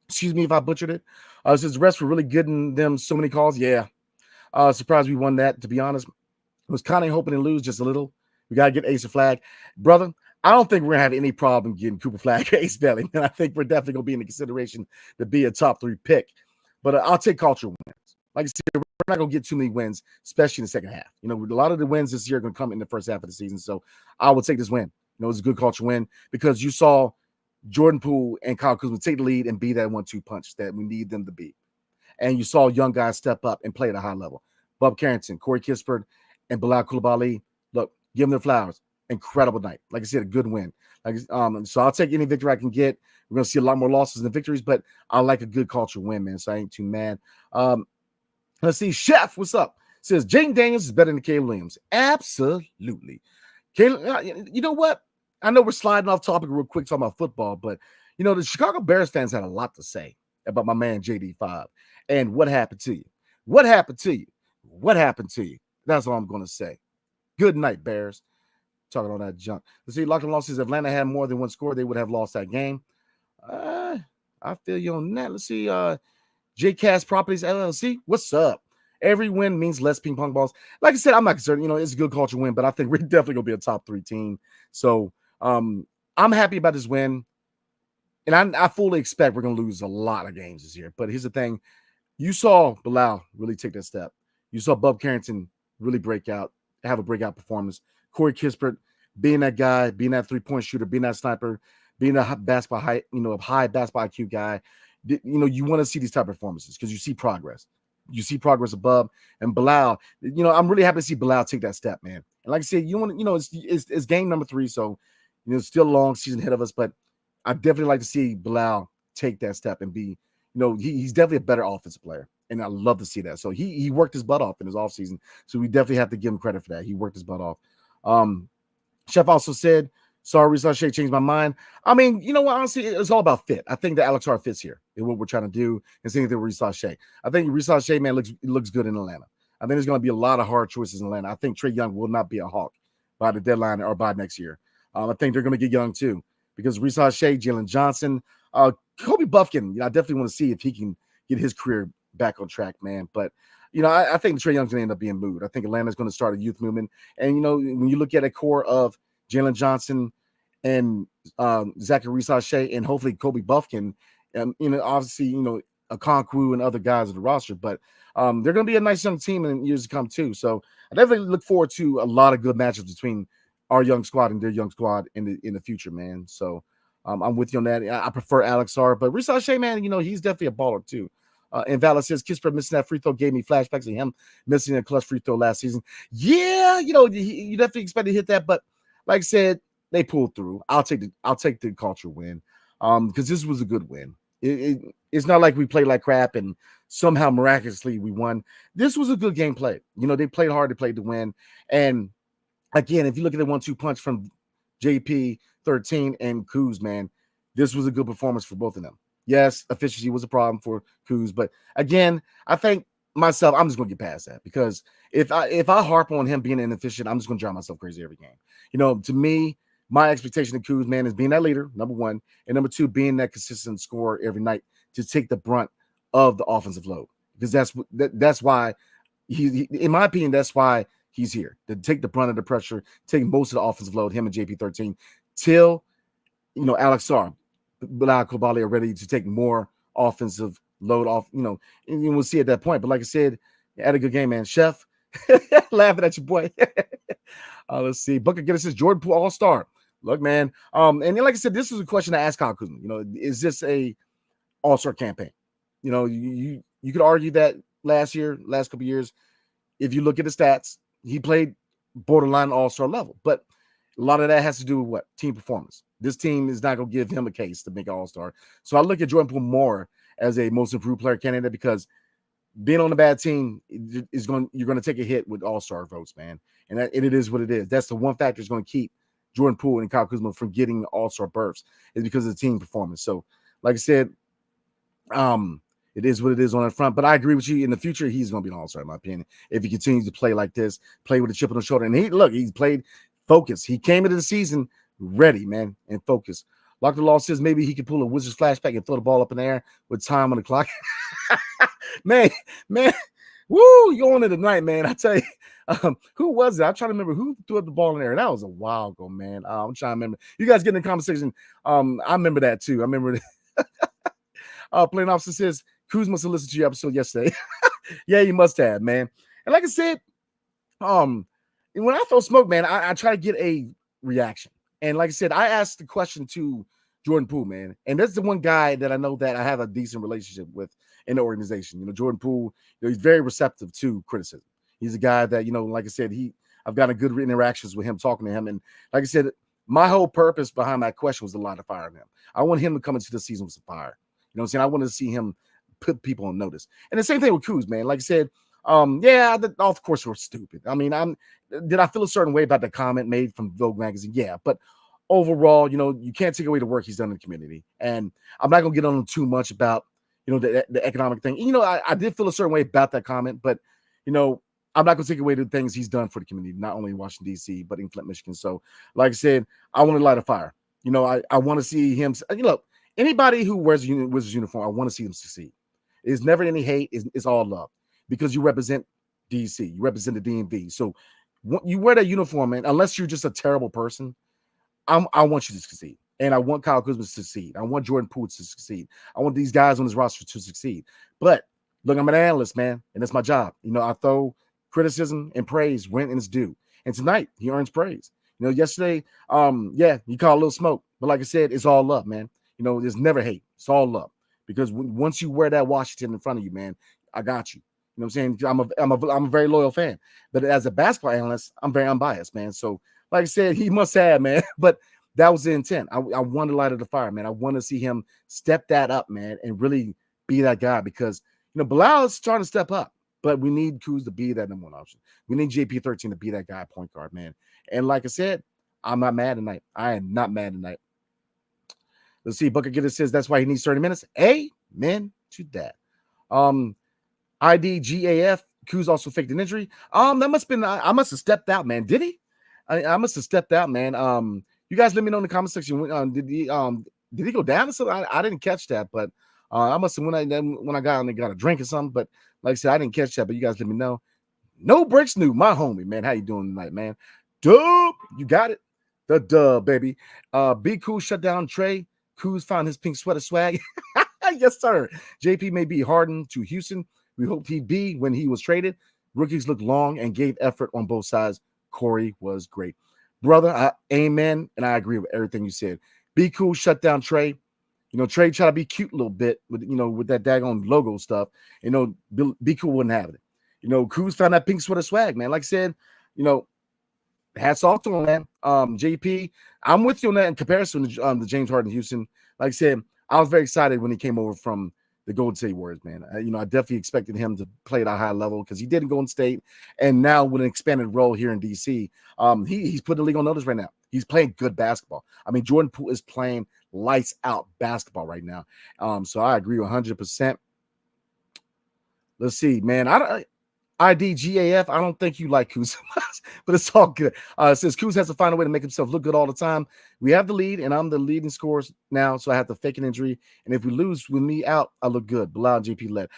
Excuse me if I butchered it. It says the refs were really getting them so many calls. Yeah, surprised we won that. To be honest, was kind of hoping to lose just a little. We gotta get Ace a flag, brother. I don't think we're going to have any problem getting Cooper Flag or Ace Bailey. And I think we're definitely going to be in the consideration to be a top 3 pick. But I'll take culture wins. Like I said, we're not going to get too many wins, especially in the second half. A lot of the wins this year are going to come in the first half of the season. So I will take this win. It's a good culture win because you saw Jordan Poole and Kyle Kuzma take the lead and be that 1-2 punch that we need them to be. And you saw young guys step up and play at a high level. Bub Carrington, Corey Kispert, and Bilal Coulibaly. Look, give them their flowers. Incredible night. Like I said, a good win. So I'll take any victory I can get. We're going to see a lot more losses than victories, but I like a good culture win, man. So I ain't too mad. Let's see. Chef, what's up? Says Jaden Daniels is better than Caleb Williams. Absolutely. Caleb, you know what? I know we're sliding off topic real quick talking about football, but the Chicago Bears fans had a lot to say about my man JD5 and what happened to you. What happened to you? What happened to you? That's all I'm going to say. Good night, Bears. Talking on that junk. Let's see. Locked and Lost says if Atlanta had more than one score, they would have lost that game. I feel you on that. Let's see. JCast Properties LLC. What's up? Every win means less ping pong balls. Like I said, I'm not concerned. It's a good culture win, but I think we're definitely gonna be a top 3 team. So I'm happy about this win, and I fully expect we're gonna lose a lot of games this year. But here's the thing: you saw Bilal really take that step. You saw Bub Carrington really have a breakout performance. Corey Kispert being that guy, being that 3-point shooter, being that sniper, being a basketball high basketball IQ guy. You want to see these type of performances because you see progress. you see progress above. And Bilal, I'm really happy to see Bilal take that step, man. And like I said, it's game number 3, so it's still a long season ahead of us. But I definitely like to see Bilal take that step and be, he's definitely a better offensive player. And I love to see that. So he worked his butt off in his offseason. So we definitely have to give him credit for that. He worked his butt off. Chef also said, sorry, Risa Shea changed my mind. I mean, you know what? Honestly, it's all about fit. I think that Alex Hart fits here in what we're trying to do. And same thing with Risa Shea. I think Risa Shea, man, looks good in Atlanta. I think there's going to be a lot of hard choices in Atlanta. I think Trae Young will not be a Hawk by the deadline or by next year. I think they're going to get Young too because Risa Shea, Jalen Johnson, Kobe Buffkin, I definitely want to see if he can get his career back on track, man. But, I think Trae Young's going to end up being moved. I think Atlanta's going to start a youth movement. And, when you look at a core of Jalen Johnson and Zachary Risa Shea and hopefully Kobe Buffkin, and, obviously, Okonkwo and other guys on the roster, but they're going to be a nice young team in years to come too. So I definitely look forward to a lot of good matchups between our young squad and their young squad in the future, man. So I'm with you on that. I prefer Alex R, but Risa Shea, man, he's definitely a baller too. And Valor says, Kispert missing that free throw gave me flashbacks of him missing a clutch free throw last season. Yeah, you definitely expect to hit that, but like I said, they pulled through. I'll take the culture win, because this was a good win. It's not like we played like crap and somehow miraculously we won. This was a good game played. They played hard, they played to win. And again, if you look at the 1-2 punch from JP13 and Kuz, man, this was a good performance for both of them. Yes, efficiency was a problem for Kuz, but again, I think myself, I'm just going to get past that because if I harp on him being inefficient, I'm just going to drive myself crazy every game. To me, my expectation of Kuz, man, is being that leader, number one, and number two, being that consistent scorer every night to take the brunt of the offensive load, because that's why he, in my opinion, that's why he's here, to take the brunt of the pressure, take most of the offensive load, him and JP13, till Alex Sarr, Bilal Coulibaly are ready to take more offensive load off, and we'll see at that point. But like I said, had a good game, man. Chef, laughing at your boy. Let's see. Booker Giddens says Jordan Poole All-Star. Look, man. And then, like I said, this was a question I asked Kyle Kuzma. Is this a All-Star campaign? You could argue that last couple of years, if you look at the stats, he played borderline All-Star level. But a lot of that has to do with what? Team performance. This team is not going to give him a case to make an All-Star. So I look at Jordan Poole more as a most improved player candidate, because being on a bad team you're going to take a hit with All-Star votes, man. And it is what it is. That's the one factor that's going to keep Jordan Poole and Kyle Kuzma from getting All-Star berths, is because of the team performance. So, like I said, it is what it is on that front. But I agree with you. In the future, he's going to be an All-Star, in my opinion, if he continues to play like this, play with a chip on the shoulder. And he's played focused. He came into the season ready, man, and focused. Lock the Law says maybe he could pull a Wizards flashback and throw the ball up in the air with time on the clock. man, woo, you're on it tonight, man. I tell you, who was it? I'm trying to remember who threw up the ball in the air. That was a while ago, man. I'm trying to remember. You guys get in the conversation. I remember that too. I remember that. Plain Officer says, Kuz must have listened to your episode yesterday. Yeah, you must have, man. And like I said, when I throw smoke, man, I try to get a reaction. And like I said, I asked the question to Jordan Poole, man. And that's the one guy that I know that I have a decent relationship with in the organization. Jordan Poole, he's very receptive to criticism. He's a guy that, like I said, I've got a good interactions with him, talking to him. And like I said, my whole purpose behind that question was to light a fire in him. I want him to come into the season with some fire. You know what I'm saying? I wanted to see him put people on notice. And the same thing with Kuz, man. Like I said, of course we're stupid. I mean, did I feel a certain way about the comment made from Vogue magazine? Yeah, but overall, you can't take away the work he's done in the community. And I'm not gonna get on him too much about, the economic thing. I did feel a certain way about that comment, but I'm not gonna take away the things he's done for the community, not only in Washington, D.C., but in Flint, Michigan. So, like I said, I want to light a fire. I want to see him. Look, anybody who wears a Wizards uniform, I want to see them succeed. It's never any hate. It's all love, because you represent DC, you represent the DMV. So you wear that uniform, and unless you're just a terrible person, I want you to succeed. And I want Kyle Kuzma to succeed. I want Jordan Poole to succeed. I want these guys on his roster to succeed. But look, I'm an analyst, man, and that's my job. I throw criticism and praise when it's due. And tonight, he earns praise. Yesterday, you caught a little smoke. But like I said, it's all love, man. There's never hate. It's all love. Because once you wear that Washington in front of you, man, I got you. You know what I'm saying? I'm a very loyal fan. But as a basketball analyst, I'm very unbiased, man. So, like I said, he must have, man. But that was the intent. I want to light of the fire, man. I want to see him step that up, man, and really be that guy because, Bilal is starting to step up, but we need Kuz to be that number one option. We need JP13 to be that guy point guard, man. And like I said, I'm not mad tonight. I am not mad tonight. Let's see. Bucket Getter says that's why he needs 30 minutes. Amen to that. IDGAF, Kuz also faked an injury. That must have been, I must have stepped out, man. Did he? I must have stepped out, man. You guys let me know in the comment section. Did he go down or something? I didn't catch that, but I must have when I got on and got a drink or something. But like I said, I didn't catch that. But you guys let me know. No breaks new, my homie, man. How you doing tonight, man? Dub, you got it. The dub, baby. Be Cool shut down Trey. Kuz found his pink sweater swag. Yes, sir. JP may be hardened to Houston. We hoped he'd be when he was traded. Rookies looked long and gave effort on both sides. Corey was great. Brother, amen. And I agree with everything you said. Be Cool shut down Trey. Trey tried to be cute a little bit with, with that daggone logo stuff. Be Cool wouldn't have it. Kuz found that pink sweater swag, man. Like I said, hats off to him, man. JP, I'm with you on that in comparison to James Harden Houston. Like I said, I was very excited when he came over from the Golden State Warriors, man. I definitely expected him to play at a high level because he did in Golden State, and now with an expanded role here in DC, he's put the league on notice right now. He's playing good basketball. I mean, Jordan Poole is playing lights out basketball right now. So I agree 100%. Let's see, man. IDGAF, I don't think you like Kuz, but it's all good. It says Kuz has to find a way to make himself look good all the time. We have the lead, and I'm the leading scorer now, so I have to fake an injury. And if we lose with me out, I look good. Bilal and JP led.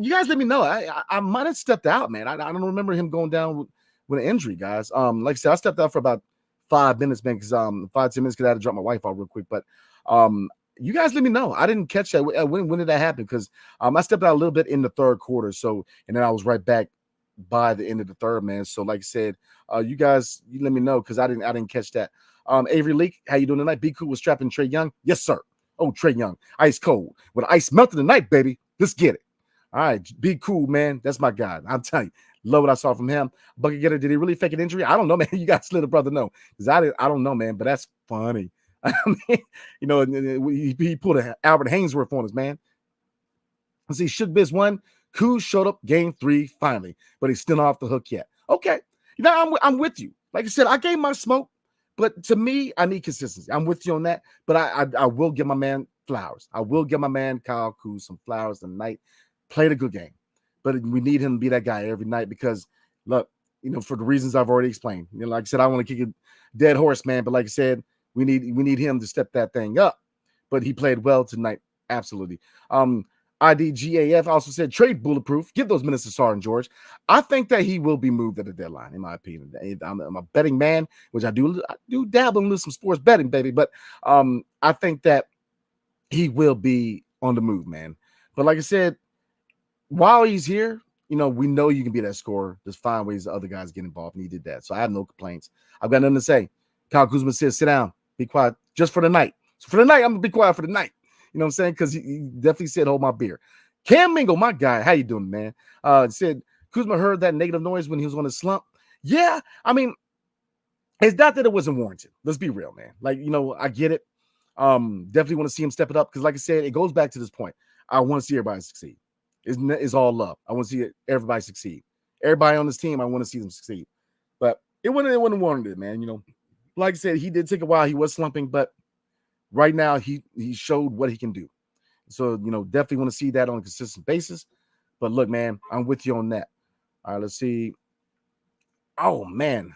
You guys let me know. I might have stepped out, man. I don't remember him going down with an injury, guys. Like I said, I stepped out for about 5 minutes, man, because 5-10 minutes because I had to drop my wife out real quick. But you guys let me know. I didn't catch that. When did that happen? Because I stepped out a little bit in the third quarter, and then I was right back by the end of the third, man. So like I said, you guys, you let me know because I didn't catch that. Avery Leak, how you doing tonight? Be Cool was strapping Trey Young. Yes, sir. Oh, Trey Young, ice cold with ice melting tonight, baby. Let's get it. All right, Be Cool, man. That's my guy. I'm telling you, love what I saw from him. Bucket Getter, did he really fake an injury? I don't know, man. You guys let a brother know because I don't know, man. But that's funny. I mean, he pulled an Albert Hainsworth on us, man. Let's see, Shook Biz won. Kuz showed up game 3 finally, but he's still not off the hook yet. Okay. I'm with you. Like I said, I gave my smoke, but to me, I need consistency. I'm with you on that, but I will give my man flowers. I will give my man Kyle Kuz some flowers tonight. Played a good game, but we need him to be that guy every night because, look, for the reasons I've already explained. Like I said, I want to kick a dead horse, man, but like I said, we need him to step that thing up. But he played well tonight. Absolutely. IDGAF also said trade bulletproof. Give those minutes to Sergeant George. I think that he will be moved at the deadline, in my opinion. I'm a betting man, which I do dabble in some sports betting, baby. But I think that he will be on the move, man. But like I said, while he's here, we know you can be that scorer. There's find ways the other guys get involved, and he did that. So I have no complaints. I've got nothing to say. Kyle Kuzma says, sit down, be quiet just for the night. So for the night, I'm going to be quiet for the night. You know what I'm saying? Because he definitely said, hold my beer. Cam Mingle, my guy. How you doing, man? Said, Kuzma heard that negative noise when he was on his slump. Yeah, I mean, it's not that it wasn't warranted. Let's be real, man. Like, I get it. Definitely want to see him step it up because, like I said, it goes back to this point. I want to see everybody succeed. It's all love. I want to see everybody succeed. Everybody on this team, I want to see them succeed. But it wasn't warranted, man. Like I said, he did take a while. He was slumping, but right now he showed what he can do. So, definitely want to see that on a consistent basis. But look, man, I'm with you on that. All right, let's see. Oh, man.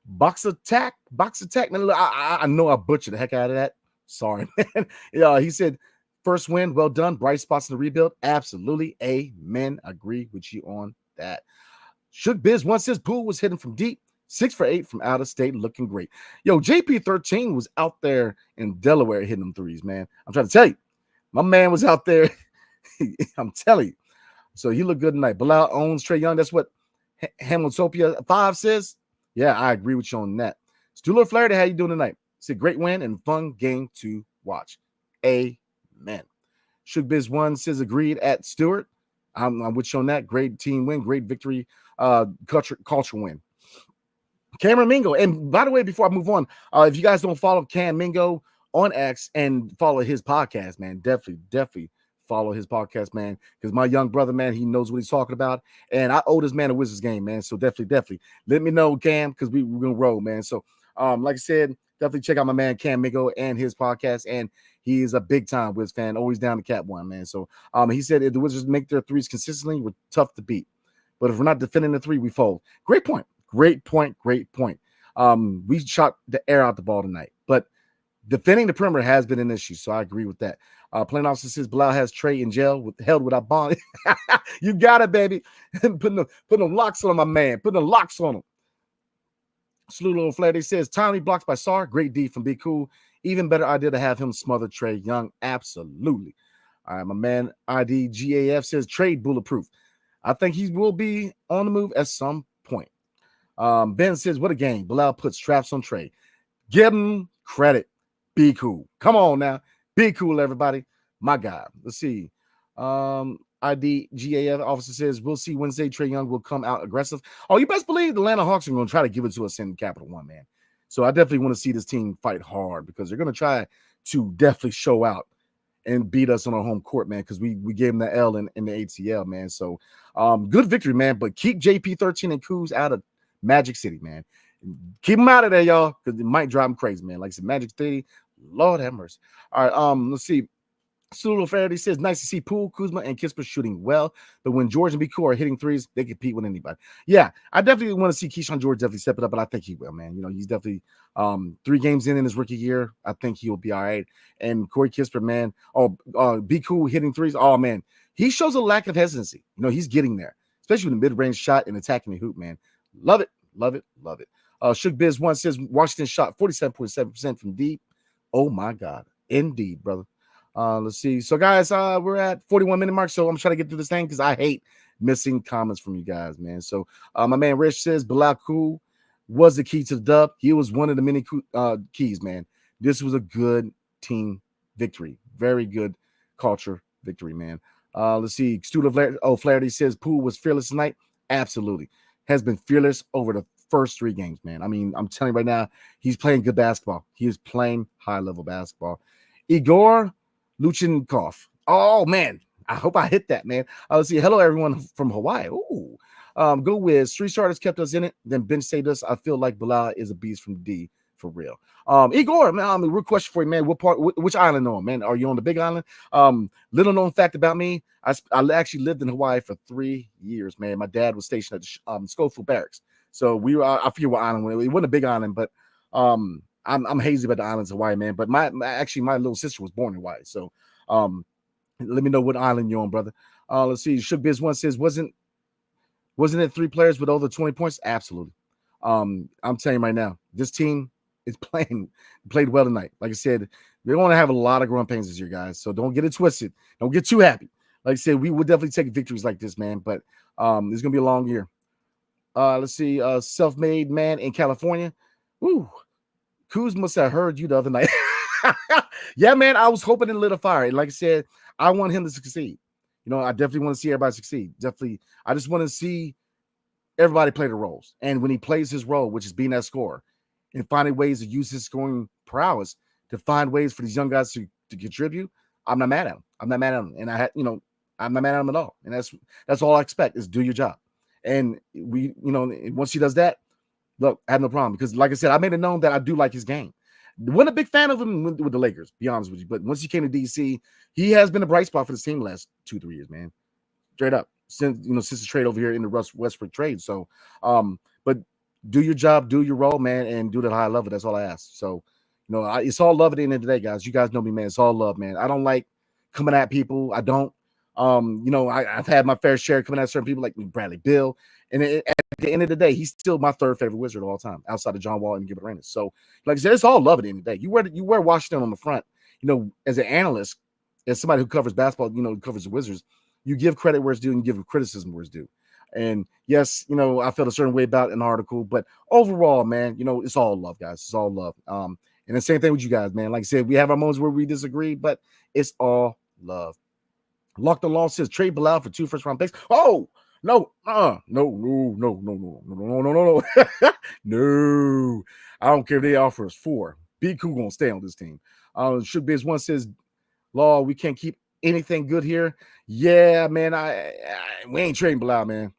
Box attack. Man, look, I know I butchered the heck out of that. Sorry, man. Yeah, he said, first win, well done. Bright spots in the rebuild. Absolutely. Amen. Agree with you on that. Shook Biz once his pool was hitting from deep. 6 for 8 from out of state, looking great. Yo, JP13 was out there in Delaware hitting them threes, man. I'm trying to tell you. My man was out there. I'm telling you. So he looked good tonight. Bilal owns Trey Young. That's what Hamiltopia 5 says. Yeah, I agree with you on that. Stuler Flaherty, how you doing tonight? It's a great win and fun game to watch. Amen. Shook Biz 1 says agreed at Stewart. I'm with you on that. Great team win, great victory, culture win. Cameron Mingo. And by the way, before I move on, if you guys don't follow Cam Mingo on X and follow his podcast, man, definitely follow his podcast, man, because my young brother, man, he knows what he's talking about. And I owe this man a Wizards game, man. So definitely let me know, Cam, because we're going to roll, man. So, like I said, definitely check out my man Cam Mingo and his podcast. And he is a big time Wiz fan, always down to Cap One, man. So he said if the Wizards make their threes consistently, we're tough to beat. But if we're not defending the three, we fold. Great point. Great point. We shot the air out the ball tonight, but defending the perimeter has been an issue. So I agree with that. Plain officer says Bilal has Trey in jail held without bond. You got it, baby. putting the locks on my man. Putting the locks on him. Salute little Flaherty says timely blocks by Sar. Great D from Be Cool. Even better idea to have him smother Trey Young. Absolutely. All right, my man IDGAF says trade bulletproof. I think he will be on the move at some point. Ben says, what a game. Bilal puts traps on Trey. Give him credit. Be cool. Come on now. Be cool, everybody. My God. Let's see. IDGAF officer says, we'll see Wednesday. Trey Young will come out aggressive. Oh, you best believe the Atlanta Hawks are going to try to give it to us in Capital One, man. So I definitely want to see this team fight hard because they're going to try to definitely show out and beat us on our home court, man, because we gave them the L in the ATL, man. So good victory, man. But keep JP13 and Kuz out of Magic City, man. Keep them out of there, y'all, because it might drive them crazy, man. Like I said, Magic City, Lord have mercy. All right, let's see. Sulu Faraday says, nice to see Poole, Kuzma, and Kisper shooting well, but when George and B. Cool are hitting threes, they compete with anybody. Yeah, I definitely want to see Keyshawn George definitely step it up, but I think he will, man. You know, he's definitely 3 games in his rookie year. I think he'll be all right. And Corey Kisper, man, Be Cool hitting threes. Oh, man, he shows a lack of hesitancy. You know, he's getting there, especially with the mid-range shot and attacking the hoop, man. Love it. Shook Biz 1 says Washington shot 47.7% from deep. Oh, my God. Indeed, brother. Let's see. So, guys, we're at 41-minute mark, so I'm trying to get through this thing because I hate missing comments from you guys, man. So, my man Rich says Bilal Cool was the key to the dub. He was one of the many keys, man. This was a good team victory. Very good culture victory, man. Let's see. Flaherty says Poole was fearless tonight. Absolutely. Has been fearless over the first 3 games, man. I mean, I'm telling you right now, he's playing good basketball. He is playing high-level basketball. Igor Luchenkov. Oh, man. I hope I hit that, man. Let's see. Hello, everyone from Hawaii. Ooh. Go Wiz. 3 starters kept us in it. Then bench saved us. I feel like Bilal is a beast from D for real. Igor, man, real question for you, man. Which island on, man? Are you on the Big Island? Little known fact about me, I actually lived in Hawaii for 3 years, man. My dad was stationed at the Schofield Barracks. So we were, I forget what island. It wasn't a big island, but I'm hazy about the islands of Hawaii, man. But my little sister was born in Hawaii. So let me know what island you're on, brother. Let's see. Shook Biz 1 says, wasn't it 3 players with over 20 points? Absolutely. I'm telling you right now, this team is played well tonight. Like I said, they're going to have a lot of growing pains this year, guys. So don't get it twisted. Don't get too happy. Like I said, we will definitely take victories like this, man. But it's going to be a long year. Let's see. Self-made man in California. Woo. Kuz must have heard you the other night. Yeah, man. I was hoping it lit a fire. Like I said, I want him to succeed. You know, I definitely want to see everybody succeed. Definitely. I just want to see everybody play their roles. And when he plays his role, which is being that scorer, and finding ways to use his scoring prowess to find ways for these young guys to contribute, I'm not mad at him. I'm not mad at him. And I'm not mad at him at all. And that's all I expect is do your job. And once he does that, look, I have no problem. Because like I said, I made it known that I do like his game. Wasn't a big fan of him with the Lakers, be honest with you. But once he came to DC, he has been a bright spot for this team the last 2-3 years, man. Straight up. Since the trade over here in the Westbrook trade. So, but do your job, do your role, man, and do it at a high level. That's all I ask. So, it's all love at the end of the day, guys. You guys know me, man. It's all love, man. I don't like coming at people. I don't. I've had my fair share coming at certain people like Bradley Beal. And at the end of the day, he's still my 3rd favorite Wizard of all time, outside of John Wall and Gilbert Arenas. So, like I said, it's all love at the end of the day. You wear Washington on the front. As an analyst, as somebody who covers basketball, who covers the Wizards, you give credit where it's due and you give criticism where it's due. And yes, I felt a certain way about an article, but overall, man, it's all love, guys. It's all love. And the same thing with you guys, man. Like I said, we have our moments where we disagree, but it's all love. Locked on Law says trade Bilal for 2 first-round picks. Oh, no, no. No. I don't care if they offer us 4. Be cool gonna stay on this team. Shook Biz One says, Law, we can't keep anything good here. Yeah, man. We ain't trading Bilal, man.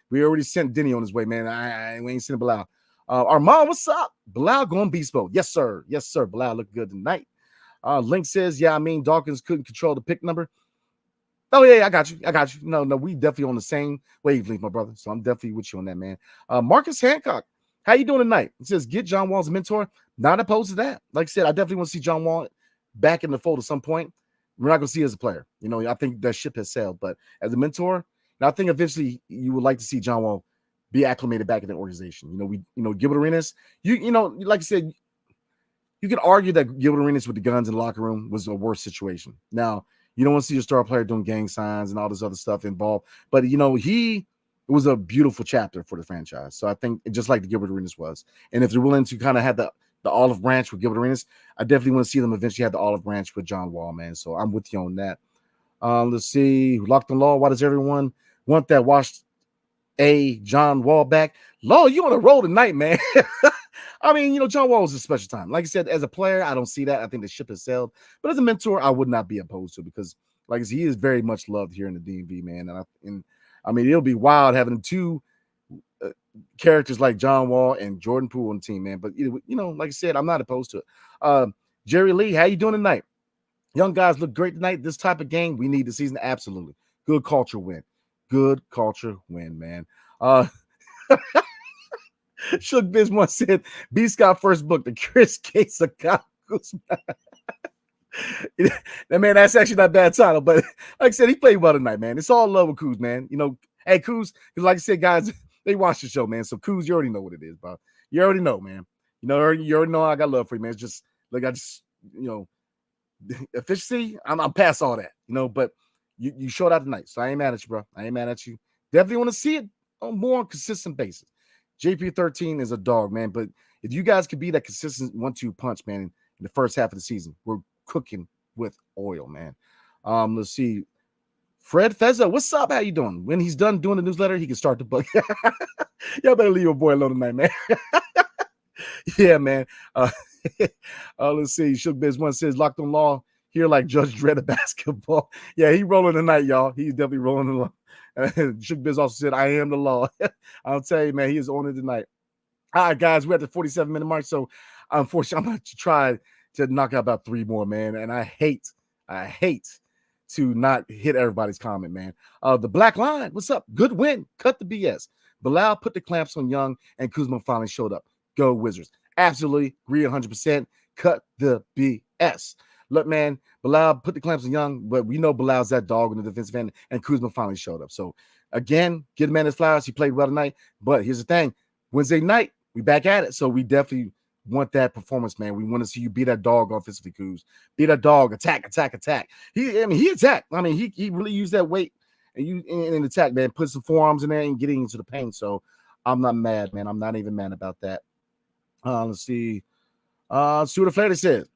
We already sent Denny on his way, man. We ain't sending Bilal. Armand, what's up? Bilal going beast mode. Yes, sir. Yes, sir. Bilal looked good tonight. Link says, Dawkins couldn't control the pick number. Oh, yeah, I got you. No, we definitely on the same wavelength, my brother. So I'm definitely with you on that, man. Marcus Hancock, how you doing tonight? It says, get John Wall as a mentor. Not opposed to that. Like I said, I definitely want to see John Wall back in the fold at some point. We're not going to see as a player. I think that ship has sailed. But as a mentor, I think eventually you would like to see John Wall be acclimated back in the organization. Gilbert Arenas, like I said, you can argue that Gilbert Arenas with the guns in the locker room was a worse situation. Now, you don't want to see your star player doing gang signs and all this other stuff involved. But, it was a beautiful chapter for the franchise. So I think just like the Gilbert Arenas was. And if they're willing to kind of have the olive branch with Gilbert Arenas, I definitely want to see them eventually have the olive branch with John Wall, man. So I'm with you on that. Let's see. Locked on Law. Why does everyone want that washed John Wall back? Law, you on a roll tonight, man. I mean, John Wall was a special time. Like I said, as a player, I don't see that. I think the ship has sailed. But as a mentor, I would not be opposed to it because, like I said, he is very much loved here in the DMV, man. And I mean, it'll be wild having 2 characters like John Wall and Jordan Poole on the team, man. But, like I said, I'm not opposed to it. Jerry Lee, how you doing tonight? Young guys look great tonight. This type of game, we need the season. Absolutely. Good culture win. Good culture win, man. Shook Biz One said, B. Scott first book, the Chris Case of Kuzma. That man, that's actually not a bad title, but like I said, he played well tonight, man. It's all love with Kuz, man. Hey, Kuz, because like I said, guys, they watch the show, man. So Kuz, you already know what it is, bro. You already know, man. You already know I got love for you, man. It's just like efficiency, I'm past all that, but you showed out tonight. So I ain't mad at you, bro. I ain't mad at you. Definitely want to see it on more on consistent basis. JP13 is a dog, man. But if you guys could be that consistent 1-2 punch, man, in the first half of the season, we're cooking with oil, man. Let's see. Fred Fezza, what's up? How you doing? When he's done doing the newsletter, he can start the book. Y'all better leave your boy alone tonight, man. Yeah, man. Let's see. Shook Biz One says, Locked on Law here like Judge Dredd of basketball. Yeah, he rolling tonight, y'all. He's definitely rolling the law. Shook Biz also said, I am the law. I'll tell you, man, he is on it tonight. All right, guys, we're at the 47-minute mark. So, unfortunately, I'm going to try to knock out about 3 more, man. And I hate to not hit everybody's comment, man. The Black Line, what's up? Good win. Cut the BS. Bilal put the clamps on Young, and Kuzma finally showed up. Go Wizards. Absolutely agree 100%. Cut the BS. Look, man, Bilal put the clamps on Young, but we know Bilal's that dog in the defensive end, and Kuzma finally showed up. So, again, give the man his flowers. He played well tonight. But here's the thing. Wednesday night, we back at it. So we definitely want that performance, man. We want to see you be that dog offensively, Kuz. Be that dog. Attack. He attacked. I mean, he really used that weight and attack, man. Put some forearms in there and getting into the paint. So I'm not mad, man. I'm not even mad about that. Let's see. Stuart Flaherty says,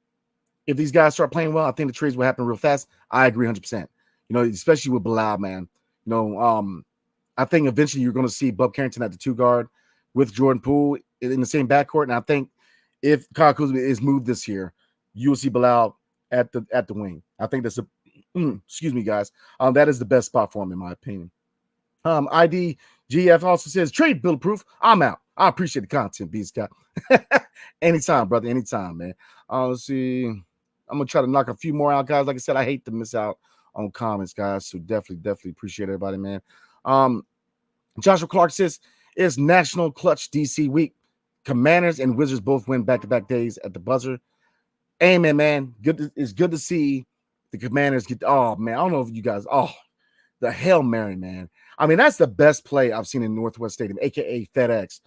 if these guys start playing well, I think the trades will happen real fast. I agree 100%. Especially with Bilal, man. I think eventually you're going to see Bub Carrington at the 2 guard with Jordan Poole in the same backcourt. And I think if Kyle Kuzma is moved this year, you will see Bilal at the wing. I think that's excuse me, guys. That is the best spot for him, in my opinion. IDGF also says, trade bulletproof. I'm out. I appreciate the content, B. Scott. Anytime, brother. Anytime, man. Let's see. I'm going to try to knock a few more out, guys. Like I said, I hate to miss out on comments, guys. So definitely appreciate everybody, man. Joshua Clark says, it's National Clutch DC Week. Commanders and Wizards both win back-to-back days at the buzzer. Amen, man. It's good to see the Commanders get. Oh, man. I don't know if you guys. Oh, the Hail Mary, man. I mean, that's the best play I've seen in Northwest Stadium, a.k.a. FedEx,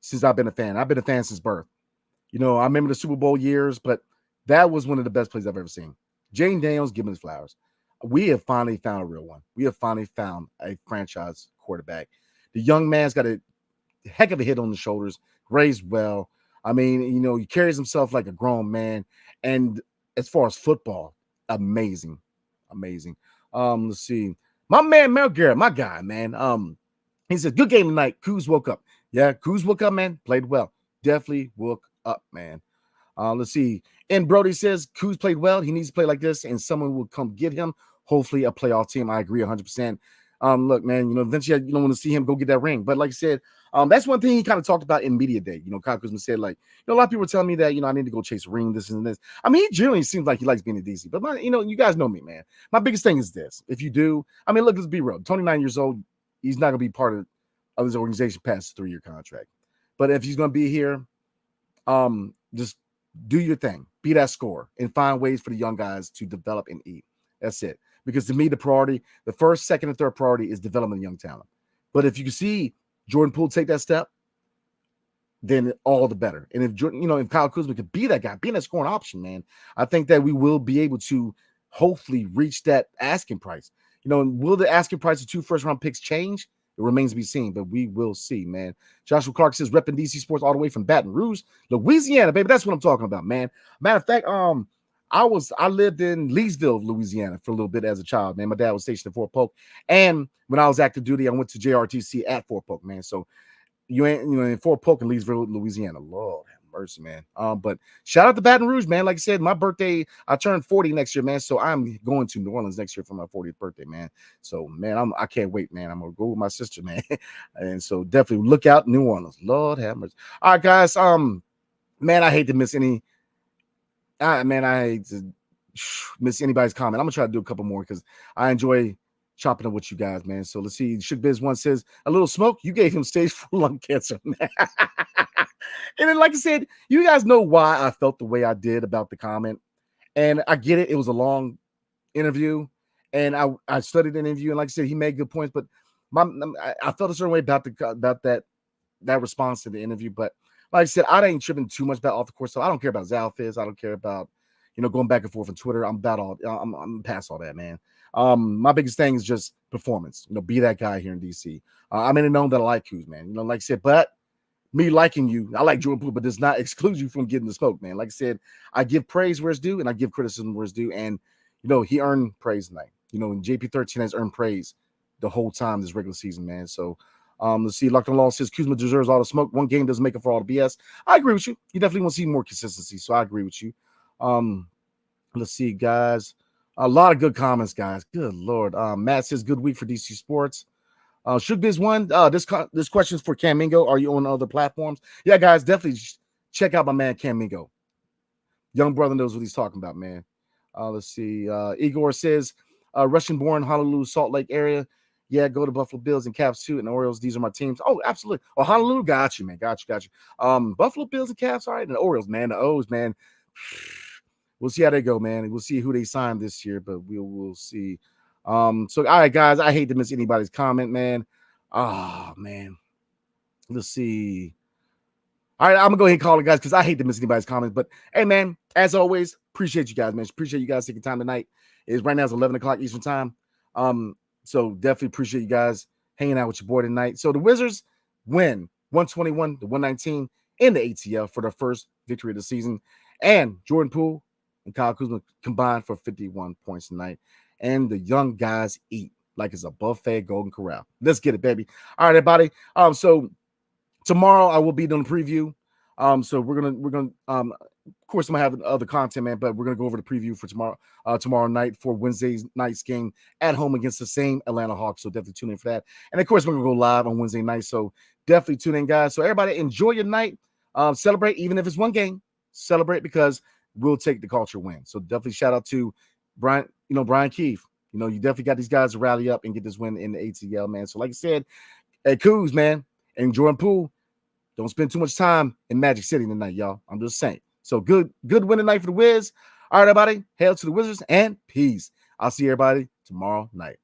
since I've been a fan. I've been a fan since birth. I remember the Super Bowl years, but that was one of the best plays I've ever seen. Jane Daniels giving his flowers. We have finally found a real one. We have finally found a franchise quarterback. The young man's got a heck of a hit on the shoulders, raised well. I mean, he carries himself like a grown man. And as far as football, amazing. Let's see. My man Mel Garrett, my guy, man. He said, good game tonight. Kuz woke up. Yeah, Kuz woke up, man. Played well. Definitely woke up, man. Let's see. And Brody says Kuz played well. He needs to play like this, and someone will come get him. Hopefully, a playoff team. I agree 100%. Look, man, eventually you don't want to see him go get that ring. But like I said, that's one thing he kind of talked about in media day. Kyle Kuzma said, like, a lot of people were telling me that, I need to go chase a ring, this and this. I mean, he generally seems like he likes being in DC. But, you guys know me, man. My biggest thing is this. If you do, look, let's be real. 29 years old, he's not going to be part of his organization past the 3-year contract. But if he's going to be here, just do your thing. Be that scorer and find ways for the young guys to develop and eat. That's it. Because to me, the priority, the first, second, and third priority is development of young talent. But if you can see Jordan Poole take that step, then all the better. And if Jordan, if Kyle Kuzma could be that guy, being that scoring option, man, I think that we will be able to hopefully reach that asking price. Will the asking price of 2 first-round picks change? It remains to be seen, but we will see, man. Joshua Clark says, repping DC sports all the way from Baton Rouge, Louisiana, baby. That's what I'm talking about, man. Matter of fact, I lived in Leesville, Louisiana for a little bit as a child, man. My dad was stationed at Fort Polk. And when I was active duty, I went to JRTC at Fort Polk, man. So you ain't, in Fort Polk and Leesville, Louisiana. Lord have mercy, man. But shout out to Baton Rouge, man. Like I said, my birthday, I turned 40 next year, man. So I'm going to New Orleans next year for my 40th birthday, man. So, man, I can't wait, man. I'm going to go with my sister, man. And so definitely look out New Orleans. Lord have mercy. All right, guys. Man, I hate to miss any. I hate to miss anybody's comment. I'm gonna try to do a couple more because I enjoy chopping up with you guys, man. So let's see. Shook Biz one says, a little smoke. You gave him stage 4 lung cancer, man. And then, like I said, you guys know why I felt the way I did about the comment, and I get it. It was a long interview, and I studied the interview, and like I said, he made good points, but I felt a certain way about that response to the interview, but. Like I said, I ain't tripping too much about off the course. So I don't care about Zalfiz. I don't care about, going back and forth on Twitter. I'm past all that, man. My biggest thing is just performance. Be that guy here in DC. I'm in the known that I like Kuz, man. Like I said, but me liking you, I like Jordan Poole, but does not exclude you from getting the smoke, man. Like I said, I give praise where it's due, and I give criticism where it's due. And he earned praise tonight. And JP13 has earned praise the whole time this regular season, man. So. Let's see. Locked on Law says Kuzma deserves all the smoke. One game doesn't make up for all the BS. I agree with you. You definitely want to see more consistency. So I agree with you. Let's see, guys. A lot of good comments, guys. Good Lord. Matt says good week for DC Sports. Shook Biz one. This question is for Cam Mingo. Are you on other platforms? Yeah, guys, definitely check out my man Cam Mingo. Young brother knows what he's talking about, man. Let's see. Igor says Russian-born Honolulu, Salt Lake area. Yeah, go to Buffalo Bills and Caps too, and Orioles. These are my teams. Oh, absolutely. Oh, Honolulu, got you, man. Got you. Buffalo Bills and Caps, all right. And the Orioles, man. The O's, man. We'll see how they go, man. We'll see who they sign this year, but we'll see. So, all right, guys. I hate to miss anybody's comment, man. Oh, man. Let's see. All right, I'm gonna go ahead and call it, guys, because I hate to miss anybody's comments. But hey, man, as always, appreciate you guys, man. Appreciate you guys taking time tonight. Right now it's 11 o'clock Eastern time. So definitely appreciate you guys hanging out with your boy tonight. So the Wizards win 121-119 in the ATL for their first victory of the season. And Jordan Poole and Kyle Kuzma combined for 51 points tonight. And the young guys eat like it's a buffet Golden Corral. Let's get it, baby. All right, everybody. So tomorrow I will be doing a preview. So we're gonna of course I'm gonna have other content, man, but we're gonna go over the preview for tomorrow night for Wednesday night's game at home against the same Atlanta Hawks. So definitely tune in for that. And of course we're gonna go live on Wednesday night. So definitely tune in, guys. So everybody enjoy your night. Celebrate, even if it's one game. Celebrate because we'll take the culture win. So definitely shout out to Brian Keefe. You definitely got these guys to rally up and get this win in the ATL, man. So like I said, at Kuz, man, and Jordan Poole, don't spend too much time in Magic City tonight, y'all. I'm just saying. So good win tonight for the Wiz. All right, everybody. Hail to the Wizards and peace. I'll see everybody tomorrow night.